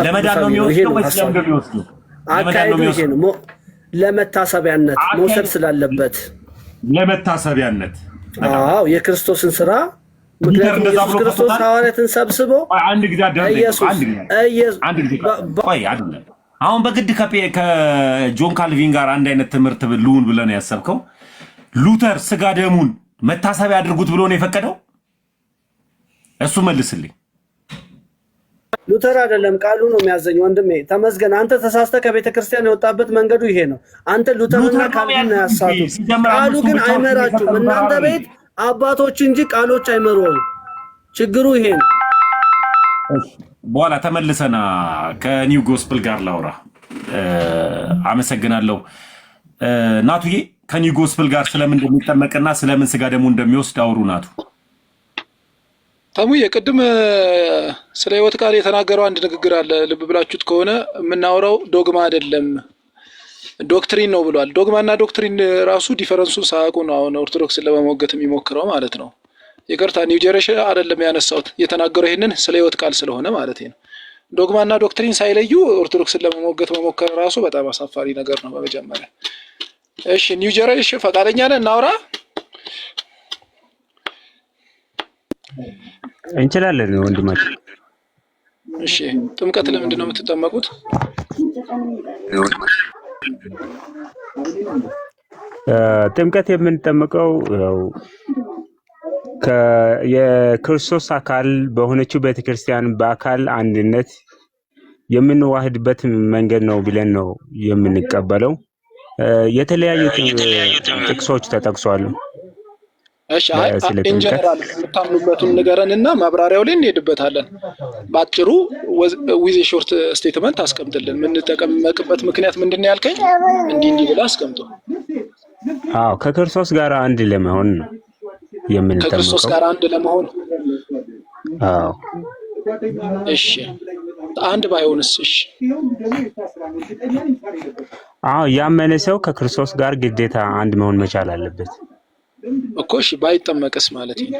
S1: ለመዳን ነው የሚወስደው ወይስ ለምን እንደሚወስደው?
S11: አካሄዱ ይሄ ነው። ለመታሰቢያነት መውሰድ ስላለበት
S1: ለመታሰቢያነት።
S11: አዎ የክርስቶስን ስራ ምክንያቱም ኢየሱስ ክርስቶስ ሐዋርያትን ሰብስቦ
S1: አንድ ጊዜ አይደለም። አሁን በግድ ከጆን ካልቪን ጋር አንድ አይነት ትምህርት ልሁን ብለህ ነው ያሰብከው? ሉተር ስጋ ደሙን መታሰቢያ አድርጉት ብሎ ነው የፈቀደው? እሱ መልስልኝ።
S11: ሉተር አይደለም ቃሉ ነው የሚያዘኝ። ወንድሜ ተመስገን። አንተ ተሳስተ ከቤተ ክርስቲያን የወጣበት መንገዱ ይሄ ነው። አንተ ሉተርና ካልቪን ነው ያሳቱ። ቃሉ ግን አይመራችሁም። እናንተ ቤት አባቶች እንጂ ቃሎች አይመሩም። ችግሩ ይሄ ነው።
S1: በኋላ ተመልሰና ከኒው ጎስፕል ጋር ላውራ። አመሰግናለሁ ናቱዬ። ከኒው ጎስፕል ጋር ስለምን እንደሚጠመቅና ስለምን ስጋ ደሙ እንደሚወስድ አውሩ ናቱ።
S5: ተሙዬ ቅድም ስለ ህይወት ቃል የተናገረው አንድ ንግግር አለ። ልብ ብላችሁት ከሆነ የምናወራው ዶግማ አይደለም ዶክትሪን ነው ብሏል። ዶግማና ዶክትሪን ራሱ ዲፈረንሱን ሳያውቁ ነው አሁን ኦርቶዶክስን ለመሞገት የሚሞክረው ማለት ነው። ይቅርታ ኒው ጄኔሬሽን አይደለም ያነሳሁት። የተናገረው ይሄንን ስለ ህይወት ቃል ስለሆነ ማለት ነው። ዶግማና ዶክትሪን ሳይለዩ ኦርቶዶክስን ለመሞገት መሞከር ራሱ በጣም አሳፋሪ ነገር ነው በመጀመሪያ። እሺ ኒው ጄኔሬሽን ፈቃደኛ ነህ እናውራ?
S12: እንችላለን ወንድማችን።
S5: እሺ ጥምቀት ለምንድን ነው የምትጠመቁት?
S12: ጥምቀት የምንጠመቀው ያው የክርስቶስ አካል በሆነችው ቤተክርስቲያን በአካል አንድነት የምንዋህድበት መንገድ ነው ብለን ነው የምንቀበለው። የተለያዩ ጥቅሶች ተጠቅሷል።
S5: እሺ ኢንጀነራል የምታምኑበትን ንገረንና ማብራሪያው ላይ እንሄድበታለን። ባጭሩ ዊዝ ሾርት ስቴትመንት አስቀምጥልን። የምንጠቀምበት ምክንያት ምንድነው ያልከኝ? እንዲህ ብለህ አስቀምጡ።
S12: አዎ ከክርስቶስ ጋር አንድ ለመሆን ነው የምንጠመቀው።
S5: ከክርስቶስ ጋር አንድ ለመሆን።
S12: አዎ
S5: እሺ አንድ ባይሆንስ? እሺ
S12: አዎ ያመነ ሰው ከክርስቶስ ጋር ግዴታ አንድ መሆን መቻል አለበት
S5: እኮ። እሺ ባይጠመቅስ ማለት ነው?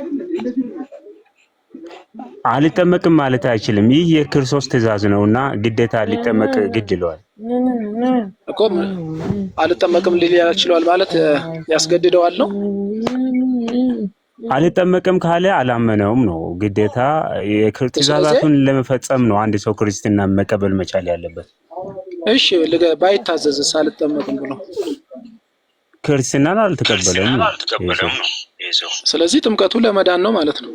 S12: አልጠመቅም ማለት አይችልም። ይህ የክርስቶስ ትእዛዝ ነውና ግዴታ ሊጠመቅ ግድ ይለዋል
S5: እኮ። አልጠመቅም ሊል ይችላል ማለት ያስገድደዋል ነው?
S12: አልጠመቅም ካለ አላመነውም ነው። ግዴታ የትእዛዛቱን ለመፈጸም ነው አንድ ሰው ክርስትና መቀበል መቻል ያለበት።
S5: እሺ ባይታዘዝስ አልጠመቅም ብሎ
S12: ክርስትናን አልተቀበለም ነው።
S5: ስለዚህ ጥምቀቱ ለመዳን ነው ማለት ነው።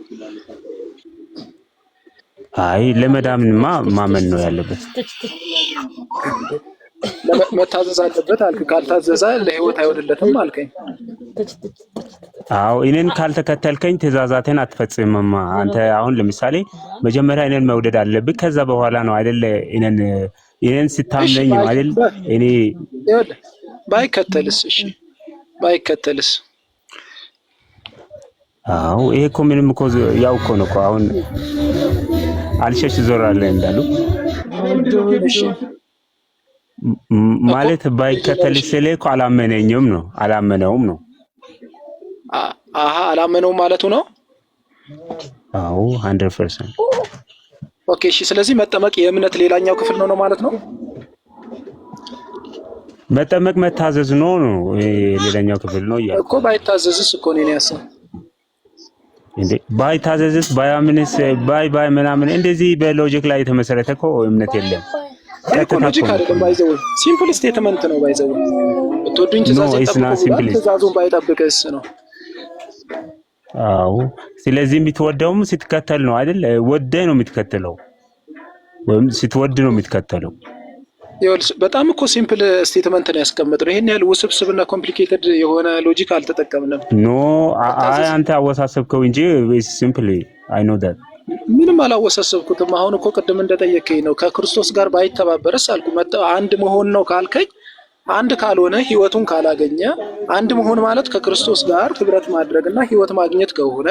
S12: አይ ለመዳንማ ማመን ነው ያለበት።
S5: መታዘዝ አለበት አልክ። ካልታዘዘ ለህይወት አይወድለትም አልከኝ።
S12: አዎ እኔን ካልተከተልከኝ ትእዛዛቴን አትፈጽምም። አንተ አሁን ለምሳሌ መጀመሪያ እኔን መውደድ አለብህ። ከዛ በኋላ ነው አይደል እኔን ስታምነኝ ነው አይደል እኔ
S5: ባይከተልስ? እሺ ባይከተልስ?
S12: አዎ ይሄ እኮ ምንም እኮ ያው እኮ ነው እኮ አሁን አልሸሽ ዞር አለ እንዳሉ ማለት ባይከተልስ ስለ እኮ አላመነኝም ነው አላመነውም ነው።
S5: አሃ አላመነውም ማለቱ ነው።
S12: አዎ 100%።
S5: ኦኬ እሺ። ስለዚህ መጠመቅ የእምነት ሌላኛው ክፍል ነው ማለት ነው።
S12: መጠመቅ መታዘዝ ነው ሌላኛው ክፍል ነው እያልኩ
S5: እኮ። ባይታዘዝስ እኮ ነው ያሰው
S12: እንዴ? ባይታዘዝስ ባያምንስ ባይ ምናምን እንደዚህ በሎጂክ ላይ የተመሰረተ እኮ እምነት የለም።
S5: ሎጂክ አይደለም። ባይዘው ሲምፕል ስቴትመንት ነው። ባይዘው ብትወዱኝ ትእዛዙን ባይጠብቅስ ነው።
S12: አዎ ስለዚህ የምትወደውም ስትከተል ነው አይደል? ወደህ ነው የምትከተለው ወይም ስትወድ ነው የምትከተለው።
S5: ይኸውልህ በጣም እኮ ሲምፕል ስቴትመንት ነው ያስቀመጥነው። ይሄን ያህል ውስብስብና ኮምፕሊኬትድ የሆነ ሎጂክ አልተጠቀምንም።
S12: ኖ አንተ አወሳሰብከው እንጂ ሲምፕሊ አይ ኖ ዳት።
S5: ምንም አላወሳሰብኩትም። አሁን እኮ ቅድም እንደጠየቀኝ ነው ከክርስቶስ ጋር ባይተባበርስ አልኩ። አንድ መሆን ነው ካልከኝ አንድ ካልሆነ ህይወቱን ካላገኘ አንድ መሆን ማለት ከክርስቶስ ጋር ህብረት ማድረግና ህይወት ማግኘት ከሆነ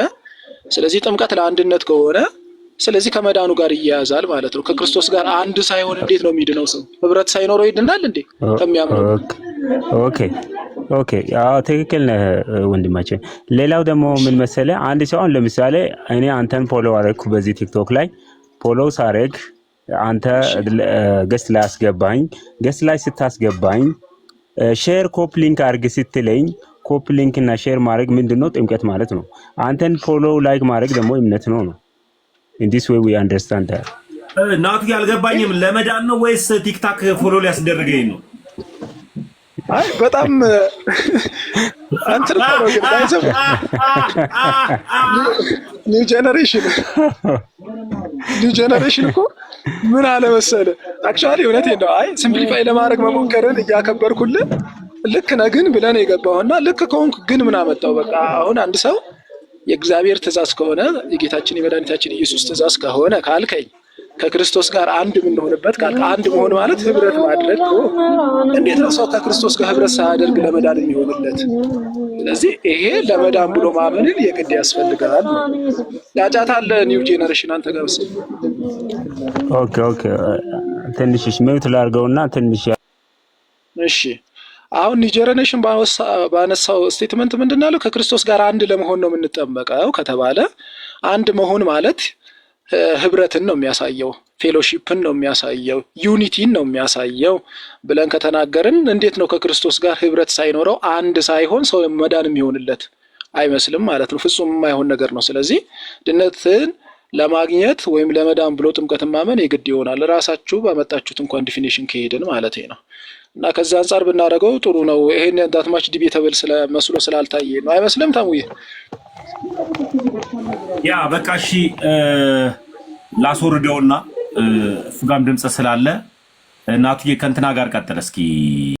S5: ስለዚህ ጥምቀት ለአንድነት ከሆነ ስለዚህ ከመዳኑ ጋር ይያያዛል ማለት ነው። ከክርስቶስ ጋር አንድ ሳይሆን እንዴት ነው የሚድነው? ሰው ህብረት ሳይኖረው ይድናል እንዴ? ከሚያምነው
S12: ኦኬ ያው ትክክል ነህ ወንድማችን። ሌላው ደግሞ ምን መሰለህ አንድ ሰው አሁን ለምሳሌ እኔ አንተን ፎሎ አደረኩ በዚህ ቲክቶክ ላይ ፎሎ ሳረግ አንተ ገስት ላይ አስገባኝ። ገስት ላይ ስታስገባኝ ሼር ኮፕ ሊንክ አድርግ ስትለኝ ኮፕ ሊንክ እና ሼር ማድረግ ምንድነው? ጥምቀት ማለት ነው። አንተን ፎሎ ላይክ ማድረግ ደግሞ እምነት ነው። in this way we understand that
S1: ናቱ ያልገባኝም ለመዳን ነው ወይስ ቲክታክ ፎሎ ሊያስደርገኝ ነው?
S5: አይ በጣም አንተ ነው ግን ባይዘው ኒው ጄነሬሽን እኮ ምን አለ መሰለህ አክቹአሊ እውነቴን ነው። አይ ሲምፕሊፋይ ለማድረግ መሞከርን እያከበርኩልህ ልክ ነህ ግን ብለህ ነው የገባውና ልክ ከሆንኩ ግን ምን አመጣው? በቃ አሁን አንድ ሰው የእግዚአብሔር ትእዛዝ ከሆነ የጌታችን የመድኃኒታችን ኢየሱስ ትእዛዝ ከሆነ ካልከኝ ከክርስቶስ ጋር አንድ የምንሆንበት ካልከ አንድ መሆን ማለት ህብረት ማድረግ ነው። እንዴት ነው ሰው ከክርስቶስ ጋር ህብረት ሳያደርግ ለመዳን የሚሆንለት? ስለዚህ ይሄ ለመዳን ብሎ ማመንን የግድ ያስፈልጋል። ያጫታ አለ ኒው ጄነሬሽን አንተ ጋር ወሰደ።
S12: ኦኬ ትንሽሽ ሜውት ላድርገውና ትንሽ
S5: እሺ አሁን ኒው ጄነሬሽን ባነሳው ስቴትመንት ምንድን ነው? ከክርስቶስ ጋር አንድ ለመሆን ነው የምንጠመቀው ከተባለ አንድ መሆን ማለት ህብረትን ነው የሚያሳየው፣ ፌሎሺፕን ነው የሚያሳየው፣ ዩኒቲን ነው የሚያሳየው ብለን ከተናገርን እንዴት ነው ከክርስቶስ ጋር ህብረት ሳይኖረው አንድ ሳይሆን ሰው መዳን የሚሆንለት? አይመስልም ማለት ነው። ፍጹም የማይሆን ነገር ነው። ስለዚህ ድነትን ለማግኘት ወይም ለመዳን ብሎ ጥምቀትን ማመን የግድ ይሆናል። ራሳችሁ ባመጣችሁት እንኳን ዲፊኒሽን ከሄድን ማለት ነው። እና ከዛ አንፃር ብናደርገው ጥሩ ነው። ይሄን ዳትማች ዲቤተብል መስሎ ስላልታየ ነው። አይመስልም ታሙዬ?
S1: ያ በቃ እሺ ላስወርደውና እሱ ጋርም ድምጽ ስላለ እናቱዬ ከእንትና ጋር ቀጥል እስኪ።